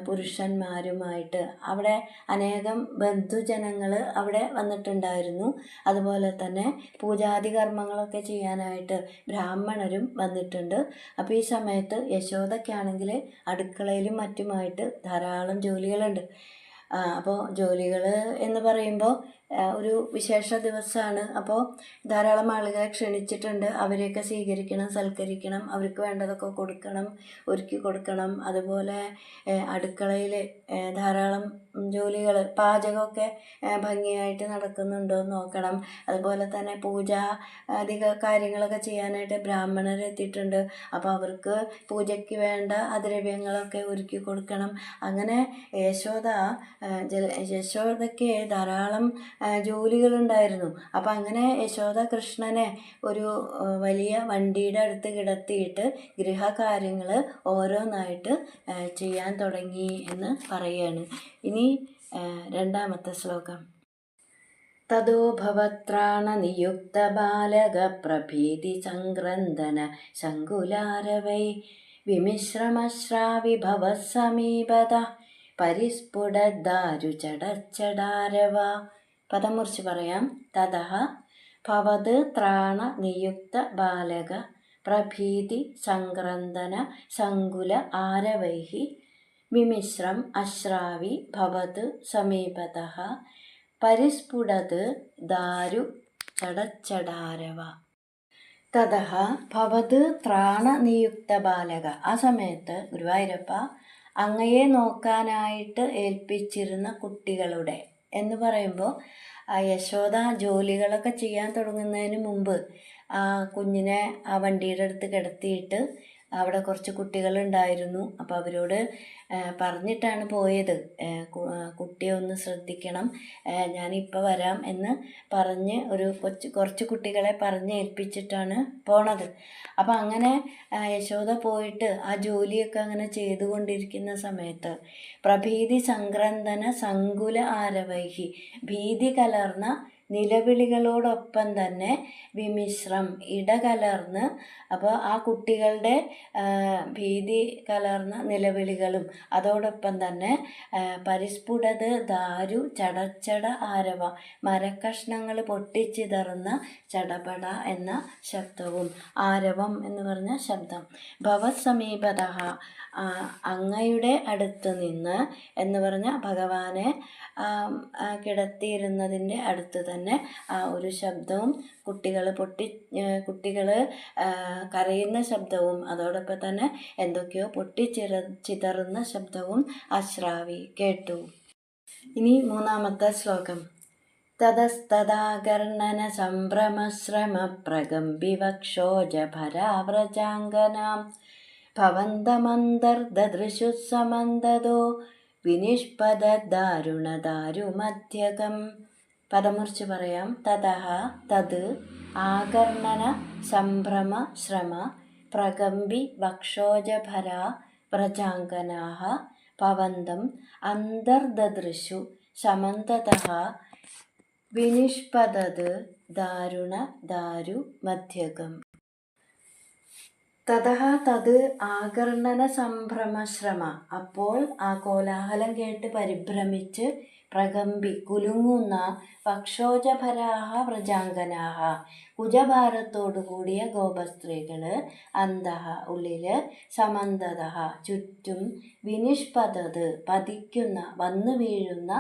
പുരുഷന്മാരുമായിട്ട് അവിടെ അനേകം ബന്ധുജനങ്ങൾ അവിടെ വന്നിട്ടുണ്ടായിരുന്നു. അതുപോലെ തന്നെ പൂജാതി കർമ്മങ്ങളൊക്കെ ചെയ്യാനായിട്ട് ബ്രാഹ്മണരും വന്നിട്ടുണ്ട്. അപ്പോൾ ഈ സമയത്ത് യശോദയ്ക്കാണെങ്കിൽ അടുക്കളയിലും മറ്റുമായിട്ട് ധാരാളം ജോലികളുണ്ട്. അപ്പോൾ ജോലികൾ എന്ന് പറയുമ്പോൾ ഒരു വിശേഷ ദിവസമാണ്. അപ്പോൾ ധാരാളം ആളുകളെ ക്ഷണിച്ചിട്ടുണ്ട്. അവരെയൊക്കെ സ്വീകരിക്കണം, സൽക്കരിക്കണം, അവർക്ക് വേണ്ടതൊക്കെ കൊടുക്കണം, ഒരുക്കി കൊടുക്കണം. അതുപോലെ അടുക്കളയിൽ ധാരാളം ജോലികൾ, പാചകമൊക്കെ ഭംഗിയായിട്ട് നടക്കുന്നുണ്ടോ എന്ന് നോക്കണം. അതുപോലെ തന്നെ പൂജ അധിക കാര്യങ്ങളൊക്കെ ചെയ്യാനായിട്ട് ബ്രാഹ്മണർ എത്തിയിട്ടുണ്ട്. അപ്പോൾ അവർക്ക് പൂജയ്ക്ക് വേണ്ട ദ്രവ്യങ്ങളൊക്കെ ഒരുക്കി കൊടുക്കണം. അങ്ങനെ യശോദയ്ക്ക് ധാരാളം ജോലികളുണ്ടായിരുന്നു. അപ്പം അങ്ങനെ യശോദ കൃഷ്ണനെ ഒരു വലിയ വണ്ടിയുടെ അടുത്ത് കിടത്തിയിട്ട് ഗൃഹകാര്യങ്ങൾ ഓരോന്നായിട്ട് ചെയ്യാൻ തുടങ്ങി എന്ന് പറയുകയാണ്. ഇനി 2ാമത്തെ ശ്ലോകം. തതോ ഭവത്രാണ നിയുക്ത ബാലക പ്രഭീതി സംഗ്രന്ഥന ശങ്കുലാരവൈ വിമിശ്രമശ്രാവിഭവ സമീപത പരിസ്ഫുടദാരുചടച്ചടാരവ. പദം മുറിച്ച് പറയാം. തതഃ ഭവത് ത്രാണ നിയുക്ത ബാലക പ്രഭീതി സംക്രന്ദന സങ്കുല ആരവൈഹി വിമിശ്രം അശ്രാവി ഭവത് സമീപതഃ പരിസ്ഫുടത് ദാരു ചടച്ചടാരവ. തതഃ ഭവത് ത്രാണ നിയുക്ത ബാലക. ആ സമയത്ത് ഗുരുവായൂരപ്പ അങ്ങയെ നോക്കാനായിട്ട് ഏൽപ്പിച്ചിരുന്ന കുട്ടികളുടെ എന്ന് പറയുമ്പോൾ യശോദ ജോലികളൊക്കെ ചെയ്യാൻ തുടങ്ങുന്നതിന് മുമ്പ് ആ കുഞ്ഞിനെ ആ വണ്ടിയുടെ അടുത്ത് കിടത്തിയിട്ട് അവിടെ കുറച്ച് കുട്ടികളുണ്ടായിരുന്നു. അപ്പോൾ അവരോട് പറഞ്ഞിട്ടാണ് പോയത്, കുട്ടിയെ ഒന്ന് ശ്രദ്ധിക്കണം, ഞാനിപ്പോൾ വരാം എന്ന് പറഞ്ഞ് കുറച്ച് കുട്ടികളെ പറഞ്ഞ് ഏൽപ്പിച്ചിട്ടാണ് പോണത്. അപ്പം അങ്ങനെ യശോദ പോയിട്ട് ആ ജോലിയൊക്കെ അങ്ങനെ ചെയ്തുകൊണ്ടിരിക്കുന്ന സമയത്ത് പ്രഭീതി സംക്രന്ദന സങ്കുല ആരവൈഹി, ഭീതി കലർന്ന നിലവിളികളോടൊപ്പം തന്നെ വിമിശ്രം ഇടകലർന്ന്, അപ്പോൾ ആ കുട്ടികളുടെ ഭീതി കലർന്ന നിലവിളികളും അതോടൊപ്പം തന്നെ പരിസ്ഫുടത് ദാരു ചടച്ചട ആരവ, മരക്കഷ്ണങ്ങൾ പൊട്ടിച്ചിതറുന്ന ചടപട എന്ന ശബ്ദവും, ആരവം എന്ന് പറഞ്ഞ ശബ്ദം. ഭവസമീപത അങ്ങയുടെ അടുത്ത് നിന്ന് എന്ന് പറഞ്ഞ ഭഗവാനെ കിടത്തിയിരുന്നതിൻ്റെ അടുത്ത് തന്നെ ആ ഒരു ശബ്ദവും, കുട്ടികൾ കരയുന്ന ശബ്ദവും അതോടൊപ്പം തന്നെ എന്തൊക്കെയോ ചിതറുന്ന ശബ്ദവും അശ്രാവി കേട്ടു. ഇനി 3ാമത്തെ ശ്ലോകം. തതസ്തദാകർണന സംഭ്രമശ്രമ പ്രകമ്പിവക്ഷോജഭരാവ്രജാംഗനാം ഭവന്തമന്തർദൃശു സമന്തതോ വിനിഷ്പദാരുണദാരുമധ്യകം. പദമുറിച്ച് പറയാം. തതഃ തത് ആകർണന സംഭ്രമ ശ്രമ പ്രകമ്പി വക്ഷോജഭര വ്രജാംഗനാഃ ഭവന്തം അന്തർദദൃശു സമന്തതഃ വിനിഷ്പദത് ദാരുണ ദാരു മധ്യകം. തതഃ തത് ആകർണന സംഭ്രമശ്രമ. അപ്പോൾ ആ കോലാഹലം കേട്ട് പരിഭ്രമിച്ച് പ്രകമ്പി കുലുങ്ങുന്ന പക്ഷോജഭരാഹ വ്രജാംഗനാഹ കുജഭാരത്തോടു കൂടിയ ഗോപസ്ത്രീകൾ അന്തഃ ഉള്ളിൽ സമന്തത ചുറ്റും വിനിഷ്പതത് പതിക്കുന്ന വന്നു വീഴുന്ന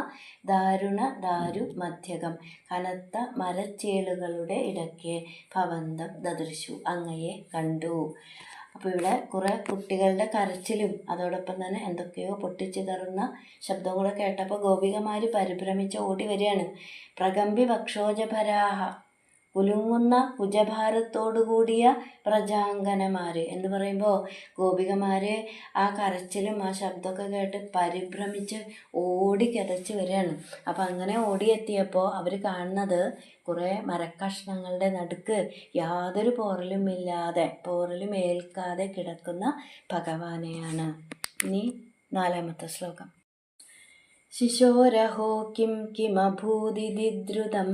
ദാരുണ ദാരു മധ്യകം കനത്ത മരച്ചേളുകളുടെ ഇടയ്ക്ക് ഭവന്തം ദദൃശു അങ്ങയെ കണ്ടു. അപ്പോൾ ഇവിടെ കുറേ കുട്ടികളുടെ കരച്ചിലും അതോടൊപ്പം തന്നെ എന്തൊക്കെയോ പൊട്ടിച്ചിതറുന്ന ശബ്ദങ്ങൾ കേട്ടപ്പോൾ ഗോപികമാർ പരിഭ്രമിച്ച് ഓടി വരികയാണ്. പ്രകമ്പി വക്ഷോജഭരാഹ കുലുങ്ങുന്ന കുജഭാരത്തോടുകൂടിയ പ്രജാങ്കനമാർ എന്ന് പറയുമ്പോൾ ഗോപികമാർ ആ കരച്ചിലും ആ ശബ്ദമൊക്കെ കേട്ട് പരിഭ്രമിച്ച് ഓടി കിതച്ച് വരികയാണ്. അപ്പം അങ്ങനെ ഓടിയെത്തിയപ്പോൾ അവർ കാണുന്നത് കുറേ മരക്കഷ്ണങ്ങളുടെ നടുക്ക് യാതൊരു പോറലും ഏൽക്കാതെ കിടക്കുന്ന ഭഗവാനെയാണ്. ഇനി 4-ാമത്തെ ശ്ലോകം. ശിശോരഹോ കിം കിമഭൂതിതി ദ്രുതം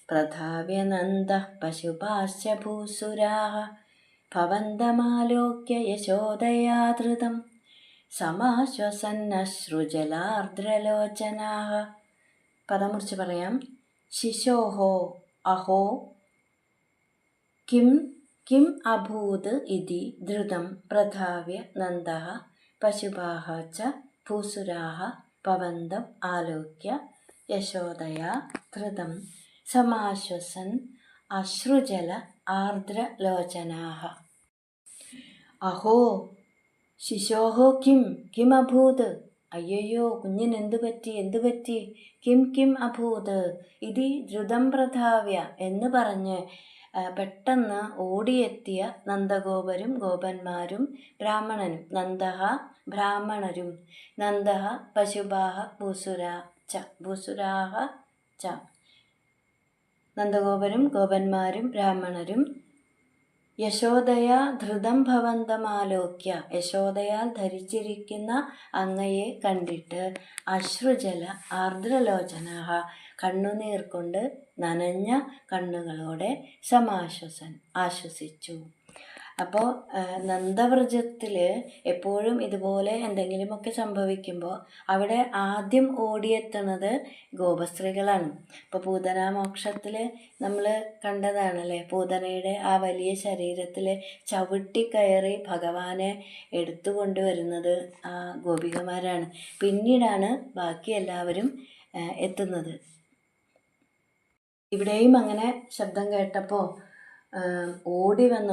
പ്രധാവ്യനന്ദഃ പശുപാശ്ച ഭൂസുരാः ഭവന്തമാലോക്യ യശോദയാ ധൃതം സമാശ്വസന്നശ്രുജലാർദ്രലോചനാः. പദം മുറിച്ച് പറയാം. ശിശോഹോ അഹോ കിം കിം അഭൂത് ഇതി ധൃതം പ്രധാവ്യ നന്ദഃ പശുപാഃ ച ഭൂസുരാः ഭവന്തം ആലോക്യ യശോദയാ ധൃതം സമാശ്വസൻ അശ്രുജല ആർദ്രലോചനാः. അഹോ ശിശോഹോ കിം കിം അഭൂത്, അയ്യയ്യോ കുഞ്ഞിന് എന്തു പറ്റി, കിം കിം അഭൂത് ഇതി ദ്രുതം പ്രധാവ്യ എന്ന് പറഞ്ഞ് പെട്ടെന്ന് ഓടിയെത്തിയ നന്ദഗോപരും ഗോപന്മാരും ബ്രാഹ്മണനും. നന്ദഃ ബ്രാഹ്മണരും, നന്ദഃ പശുപാഃ ഭൂസുരാः ച. നന്ദഗോപരും ഗോപന്മാരും ബ്രാഹ്മണരും യശോദയാ ധൃതം ഭവന്തമാലോക്യ യശോദയാൽ ധരിച്ചിരിക്കുന്ന അങ്ങയെ കണ്ടിട്ട് അശ്രുജല ആർദ്രലോചനാഃ കണ്ണുനീർ കൊണ്ട് നനഞ്ഞ കണ്ണുകളോടെ സമാശ്വസൻ ആശ്വസിച്ചു. അപ്പോൾ നന്ദവ്രജത്തിൽ എപ്പോഴും ഇതുപോലെ എന്തെങ്കിലുമൊക്കെ സംഭവിക്കുമ്പോൾ അവിടെ ആദ്യം ഓടിയെത്തുന്നത് ഗോപസ്ത്രീകളാണ്. ഇപ്പോൾ പൂതനാമോക്ഷത്തിൽ നമ്മൾ കണ്ടതാണല്ലേ, പൂതനയുടെ ആ വലിയ ശരീരത്തിൽ ചവിട്ടിക്കയറി ഭഗവാനെ എടുത്തു കൊണ്ടുവരുന്നത് ആ ഗോപികമാരാണ്. പിന്നീടാണ് ബാക്കി എല്ലാവരും എത്തുന്നത്. ഇവിടെയും അങ്ങനെ ശബ്ദം കേട്ടപ്പോൾ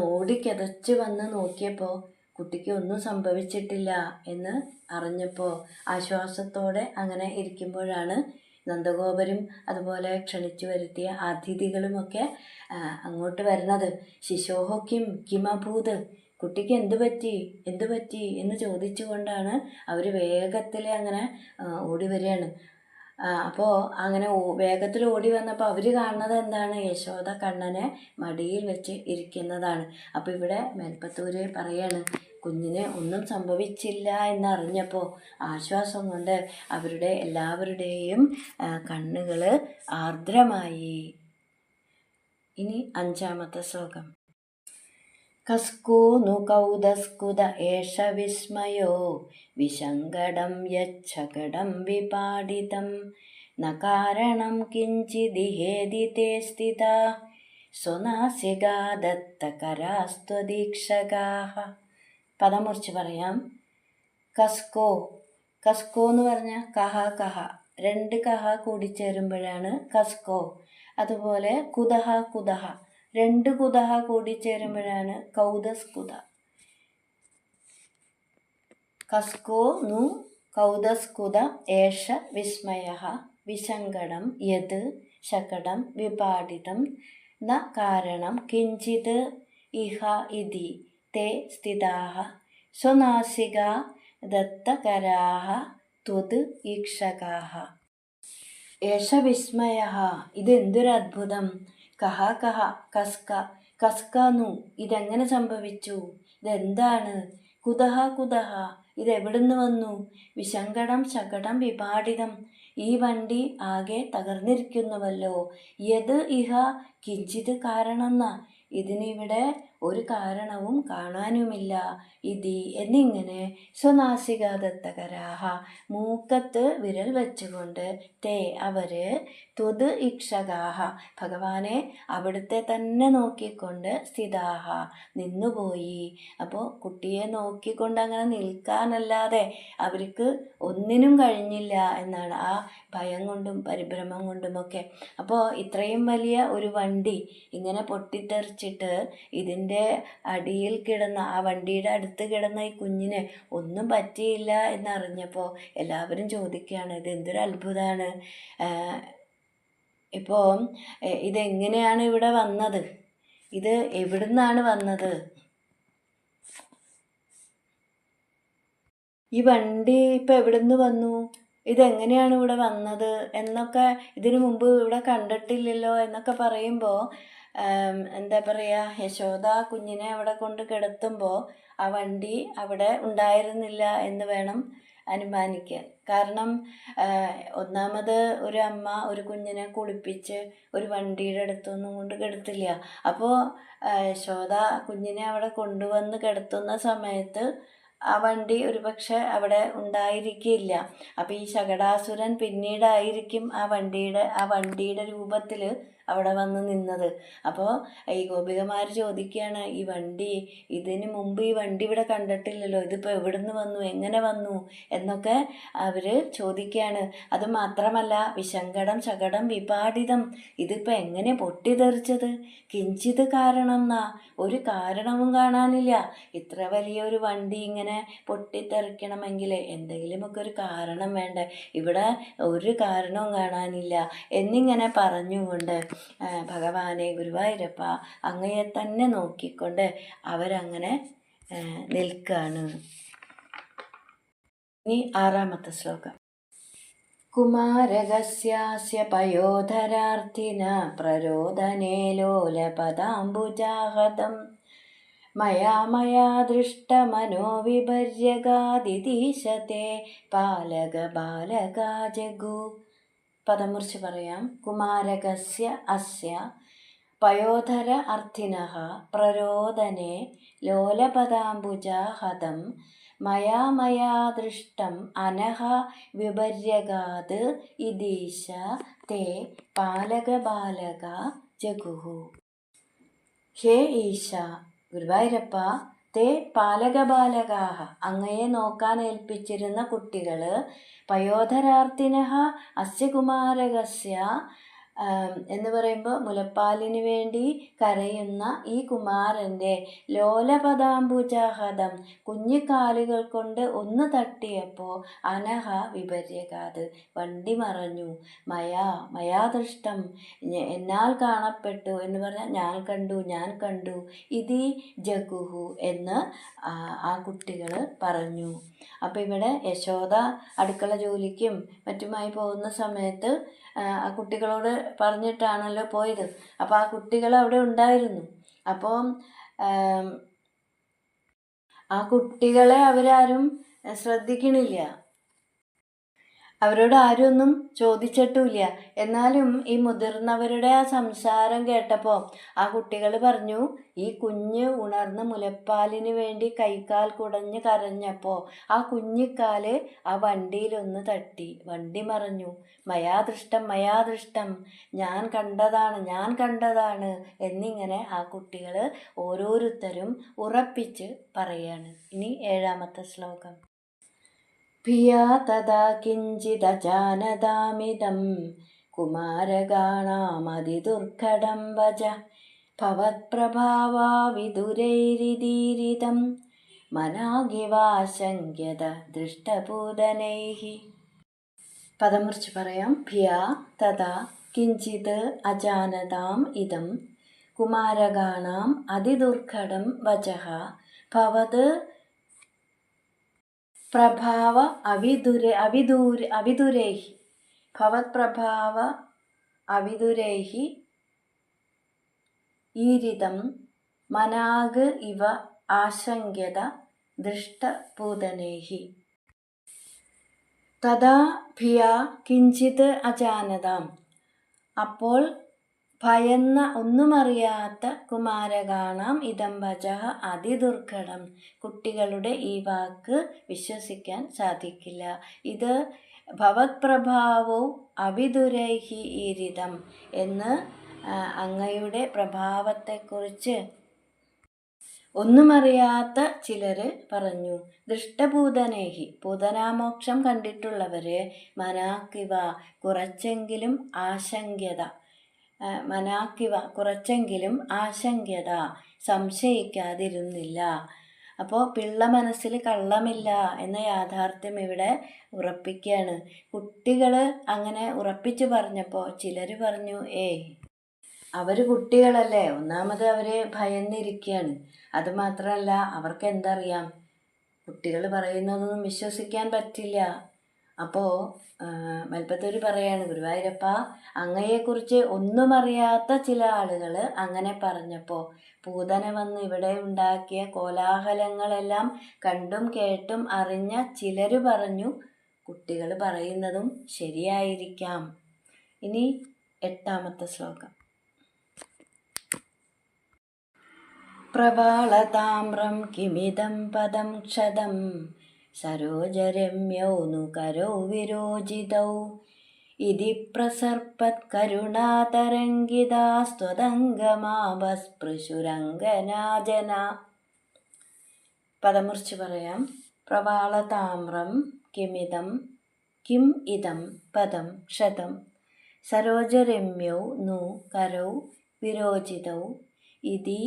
ഓടിക്കിതച്ച് വന്ന് നോക്കിയപ്പോൾ കുട്ടിക്ക് ഒന്നും സംഭവിച്ചിട്ടില്ല എന്ന് അറിഞ്ഞപ്പോൾ ആശ്വാസത്തോടെ അങ്ങനെ ഇരിക്കുമ്പോഴാണ് നന്ദഗോപരും അതുപോലെ ക്ഷണിച്ചു വരുത്തിയ അതിഥികളുമൊക്കെ അങ്ങോട്ട് വരുന്നത്. ശിശോഹോ കിമഭൂത്, കുട്ടിക്ക് എന്തു പറ്റി എന്ന് ചോദിച്ചുകൊണ്ടാണ് അവർ വേഗത്തിൽ അങ്ങനെ ഓടി വരികയാണ്. അപ്പോൾ അങ്ങനെ വേഗത്തിൽ ഓടി വന്നപ്പോൾ അവർ കാണുന്നത് എന്താണ്? യശോദ കണ്ണനെ മടിയിൽ വെച്ച് ഇരിക്കുന്നതാണ്. അപ്പോൾ ഇവിടെ മേൽപ്പത്തൂര് പറയാണ്, കുഞ്ഞിന് ഒന്നും സംഭവിച്ചില്ല എന്നറിഞ്ഞപ്പോൾ ആശ്വാസം കൊണ്ട് അവരുടെ എല്ലാവരുടെയും കണ്ണുകൾ ആർദ്രമായി. ഇനി 5-ാമത്തെ ശ്ലോകം. കസ്കോ नु കൗദസ്കുത ഏഷ വിസ്മയോ വിശങ്കടം യച്ഛകടം വിപാടിതം ന കാരണം കിഞ്ചിദിഹേതി തേ സ്ഥിതാ സ്വനാസികാ ദത്തകരാസ്ത്വദീക്ഷകാഃ. പദം മുറിച്ച് പറയാം. കസ്കോ എന്ന് പറഞ്ഞാൽ കഹ 2 കഹ കൂടിച്ചേരുമ്പോഴാണ് കസ്കോ. അതുപോലെ കുതഹ 2 കുതഹ കൂടിച്ചേരുമ്പോഴാണ് കൗദസ്കുത. കസ്കോ नु കൗദസ്കുത ഏഷ വിസ്മയഃ വിസങ്കടം യത് ശകടം വിപാടിതം ന കാരണം കിഞ്ചിത് ഇഹ ഇതി തേ സ്ഥിതാഃ സ്വനാസികാ ദത്തകരാഃ ത്വത് ഈക്ഷകാഃ. ഏഷ വിസ്മയഃ, ഇതെന്തൊരു അത്ഭുതം. കഹ കസ്കനു, ഇതെങ്ങനെ സംഭവിച്ചു, ഇതെന്താണ്. കുതഹ ഇതെവിടുന്ന് വന്നു. വിശങ്കടം ശകടം വിപാടിതം, ഈ വണ്ടി ആകെ തകർന്നിരിക്കുന്നുവല്ലോ. യത് ഇഹ കിഞ്ചിത് കാരണമെന്ന, ഇതിനിവിടെ ഒരു കാരണവും കാണാനുമില്ല. ഇതി എന്നിങ്ങനെ സ്വനാസികാദത്തകരാഹ മൂക്കത്ത് വിരൽ വെച്ചുകൊണ്ട് തേ അവര് ത്വത് ഇക്ഷകാഹ ഭഗവാനെ അവിടുത്തെ തന്നെ നോക്കിക്കൊണ്ട് സ്ഥിതാഹ നിന്നുപോയി. അപ്പോൾ കുട്ടിയെ നോക്കിക്കൊണ്ട് അങ്ങനെ നിൽക്കാനല്ലാതെ അവർക്ക് ഒന്നിനും കഴിഞ്ഞില്ല എന്നാണ്, ആ ഭയം കൊണ്ടും പരിഭ്രമം കൊണ്ടുമൊക്കെ. അപ്പോൾ ഇത്രയും വലിയ ഒരു വണ്ടി ഇങ്ങനെ പൊട്ടിത്തെറിച്ചിട്ട് ഇതിൻ്റെ അടിയിൽ കിടന്ന, ആ വണ്ടിയുടെ അടുത്ത് കിടന്ന ഈ കുഞ്ഞിന് ഒന്നും പറ്റിയില്ല എന്നറിഞ്ഞപ്പോൾ എല്ലാവരും ചോദിക്കുകയാണ്, ഇത് എന്തൊരു അത്ഭുതമാണ്, ഇപ്പോൾ ഇതെങ്ങനെയാണ് ഇവിടെ വന്നത്, ഇത് എവിടുന്നാണ് വന്നത്, ഈ വണ്ടി ഇപ്പം എവിടുന്ന് വന്നു, ഇതെങ്ങനെയാണ് ഇവിടെ വന്നത് എന്നൊക്കെ ഇതിനു മുമ്പ് ഇവിടെ കണ്ടിട്ടില്ലല്ലോ എന്നൊക്കെ പറയുമ്പോൾ എന്താ പറയുക, യശോദ കുഞ്ഞിനെ അവിടെ കൊണ്ട് കിടത്തുമ്പോൾ ആ വണ്ടി അവിടെ ഉണ്ടായിരുന്നില്ല എന്ന് വേണം അനുമാനിക്കാൻ. കാരണം ഒന്നാമത് ഒരു അമ്മ ഒരു കുഞ്ഞിനെ കുളിപ്പിച്ച് ഒരു വണ്ടിയുടെ അടുത്തൊന്നും കൊണ്ട് കിടത്തില്ല. അപ്പോൾ യശോദ കുഞ്ഞിനെ അവിടെ കൊണ്ടുവന്ന് കിടത്തുന്ന സമയത്ത് ആ വണ്ടി ഒരു പക്ഷെ അവിടെ ഉണ്ടായിരിക്കില്ല. അപ്പോൾ ഈ ശകടാസുരൻ പിന്നീടായിരിക്കും ആ വണ്ടിയുടെ രൂപത്തിൽ അവിടെ വന്ന് നിന്നത്. അപ്പോൾ ഈ ഗോപികമാർ ചോദിക്കുകയാണ്, ഈ വണ്ടി ഇതിന് മുമ്പ് ഈ വണ്ടി ഇവിടെ കണ്ടിട്ടില്ലല്ലോ, ഇതിപ്പോൾ എവിടുന്ന് വന്നു, എങ്ങനെ വന്നു എന്നൊക്കെ അവർ ചോദിക്കുകയാണ്. അത് മാത്രമല്ല വിശങ്കടം ശകടം വിപാടിതം, ഇതിപ്പോൾ എങ്ങനെ പൊട്ടിത്തെറിച്ചത്, കിഞ്ചിത് കാരണം എന്നാ, ഒരു കാരണവും കാണാനില്ല. ഇത്ര വലിയൊരു വണ്ടി ഇങ്ങനെ പൊട്ടിത്തെറിക്കണമെങ്കിൽ എന്തെങ്കിലുമൊക്കെ ഒരു കാരണം വേണ്ടേ, ഇവിടെ ഒരു കാരണവും കാണാനില്ല എന്നിങ്ങനെ പറഞ്ഞുകൊണ്ട് ഭഗവാനെ ഗുരുവായൂരപ്പ അങ്ങയെ തന്നെ നോക്കിക്കൊണ്ട് അവരങ്ങനെ നിൽക്കുകയാണ്. ഇനി 6ാമത്തെ ശ്ലോകം. കുമാരകസ്യാസ്യ പയോധരാർത്ഥിന പ്രരോദനേ ലോലപദാംബുജാഹതം മയാ ദൃഷ്ടമനോവിപര്യഗാദിതീശത്തെ പാലക ബാലകാ ജഗു. പദമുറിച്ച് പറയാം. കുമാരകസ്യ അസ്യ പയോധര അർത്ഥിനഃ പ്രരോദനേ ലോലപദാംബുജാഹതം മയാ ദൃഷ്ടം അനഹ വിപര്യഗാത് ഇതീശ തേ പാലക ബാലക ജഗുഹു. ഹേ ഈശ ഗുരുവായൂരപ്പ, തേ പാലക ബാലകാഹ അങ്ങയെ നോക്കാൻ ഏൽപ്പിച്ചിരുന്ന കുട്ടികൾ പയോധരാർത്ഥിനഃ അസ്യ കുമാരകസ്യ എന്ന് പറയുമ്പോൾ മുലപ്പാലിന് വേണ്ടി കരയുന്ന ഈ കുമാരൻ്റെ ലോലപദാംബുജാഹതം കുഞ്ഞിക്കാലുകൾ കൊണ്ട് ഒന്ന് തട്ടിയപ്പോൾ അനഹ വിപര്യകാത് വണ്ടി മറഞ്ഞു. മയാ ദൃഷ്ടം എന്നാൽ കാണപ്പെട്ടു എന്ന് പറഞ്ഞാൽ ഞാൻ കണ്ടു ഇതി ജഗുഹു എന്ന് ആ കുട്ടികൾ പറഞ്ഞു. അപ്പം ഇവിടെ യശോദ അടുക്കള ജോലിക്കും മറ്റുമായി പോകുന്ന സമയത്ത് ആ കുട്ടികളോട് പറഞ്ഞിട്ടാണല്ലോ പോയത്. അപ്പോൾ ആ കുട്ടികൾ അവിടെ ഉണ്ടായിരുന്നു. അപ്പോൾ ആ കുട്ടികളെ അവരാരും ശ്രദ്ധിക്കണില്ല, അവരോട് ആരും ഒന്നും ചോദിച്ചിട്ടുമില്ല. എന്നാലും ഈ മുതിർന്നവരുടെ ആ സംസാരം കേട്ടപ്പോൾ ആ കുട്ടികൾ പറഞ്ഞു, ഈ കുഞ്ഞ് ഉണർന്ന് മുലപ്പാലിന് വേണ്ടി കൈക്കാൽ കുടഞ്ഞ് കരഞ്ഞപ്പോൾ ആ കുഞ്ഞിക്കാല് ആ വണ്ടിയിലൊന്ന് തട്ടി, വണ്ടി മറഞ്ഞു. മയാ ദൃഷ്ടം ഞാൻ കണ്ടതാണ് എന്നിങ്ങനെ ആ കുട്ടികൾ ഓരോരുത്തരും ഉറപ്പിച്ച് പറയാണ്. ഇനി 7ാമത്തെ ശ്ലോകം. ഭിയാ തഥാ കിഞ്ചിദജാനതാമിദം കുമാരഗാണാമതിദുർഘടം വച ഭവത്പ്രഭാവാ വിദുരൈരിദീരിതം മനാഗിവാശങ്ക്യത ദൃഷ്ടപൂതനൈഃ. പദമുറിച്ച് പറയാം. ഭിയാ തഥാ കിഞ്ചിത് അജാനതാം ഇദം കുമാരഗാണാം അതിദുർഘടം വചഃ ഭവത് പ്രഭാവ അവിദുരൈഃ ഭവത്പ്രഭാവ അവിദുരൈഃ ഈരിതം മനാഗ് ഇവ ആശങ്ക്യത ദൃഷ്ടപൂതനൈഃ. തഥാ ഭിയാ കിഞ്ചിത് അജാനതാം, അപ്പോൾ ഭയന്ന ഒന്നുമറിയാത്ത കുമാരകാണാം ഇതം വചഃ അതിദുർഘടം. കുട്ടികളുടെ ഈ വാക്ക് വിശ്വസിക്കാൻ സാധിക്കില്ല. ഇത് ഭവത്പ്രഭാവവും അവിദുരൈഹി ഈരിതം എന്ന് അങ്ങയുടെ പ്രഭാവത്തെക്കുറിച്ച് ഒന്നുമറിയാത്ത ചിലർ പറഞ്ഞു. ദൃഷ്ടഭൂതനേഹി പൂതനാമോക്ഷം കണ്ടിട്ടുള്ളവര് മനാക്കിവ കുറച്ചെങ്കിലും ആശങ്ക്യത സംശയിക്കാതിരുന്നില്ല. അപ്പോൾ പിള്ള മനസ്സിൽ കള്ളമില്ല എന്ന യാഥാർത്ഥ്യം ഇവിടെ ഉറപ്പിക്കുകയാണ്. കുട്ടികൾ അങ്ങനെ ഉറപ്പിച്ചു പറഞ്ഞപ്പോൾ ചിലർ പറഞ്ഞു, അവർ കുട്ടികളല്ലേ, ഒന്നാമത് അവർ ഭയന്നിരിക്കുകയാണ്. അതുമാത്രമല്ല, അവർക്ക് എന്തറിയാം, കുട്ടികൾ പറയുന്നതൊന്നും വിശ്വസിക്കാൻ പറ്റില്ല. അപ്പോൾ മൽപ്പത്തൂർ പറയാണ്, ഗുരുവായൂരപ്പ, അങ്ങയെക്കുറിച്ച് ഒന്നും അറിയാത്ത ചില ആളുകൾ അങ്ങനെ പറഞ്ഞപ്പോൾ പൂതന വന്ന് ഇവിടെ ഉണ്ടാക്കിയ കോലാഹലങ്ങളെല്ലാം കണ്ടും കേട്ടും അറിഞ്ഞ ചിലർ പറഞ്ഞു കുട്ടികൾ പറയുന്നതും ശരിയായിരിക്കാം. ഇനി 8ാമത്തെ ശ്ലോകം. പ്രവാളതാമ്രം കിമിദം പദം ക്ഷതം സരോജരമ്യൗ नु करौ विरोजितौ इति प्रसर्पत्करुणातरङ्गितास्त्वदङ्गमाभस्पृशुरङ्गनाजना. പദമുറിച്ച് പറയാം. പ്രവാളതാമ്രം കിം ഇദം പദം ക്ഷതം സരോജരമ്യൗ नु करौ विरोजितौ इति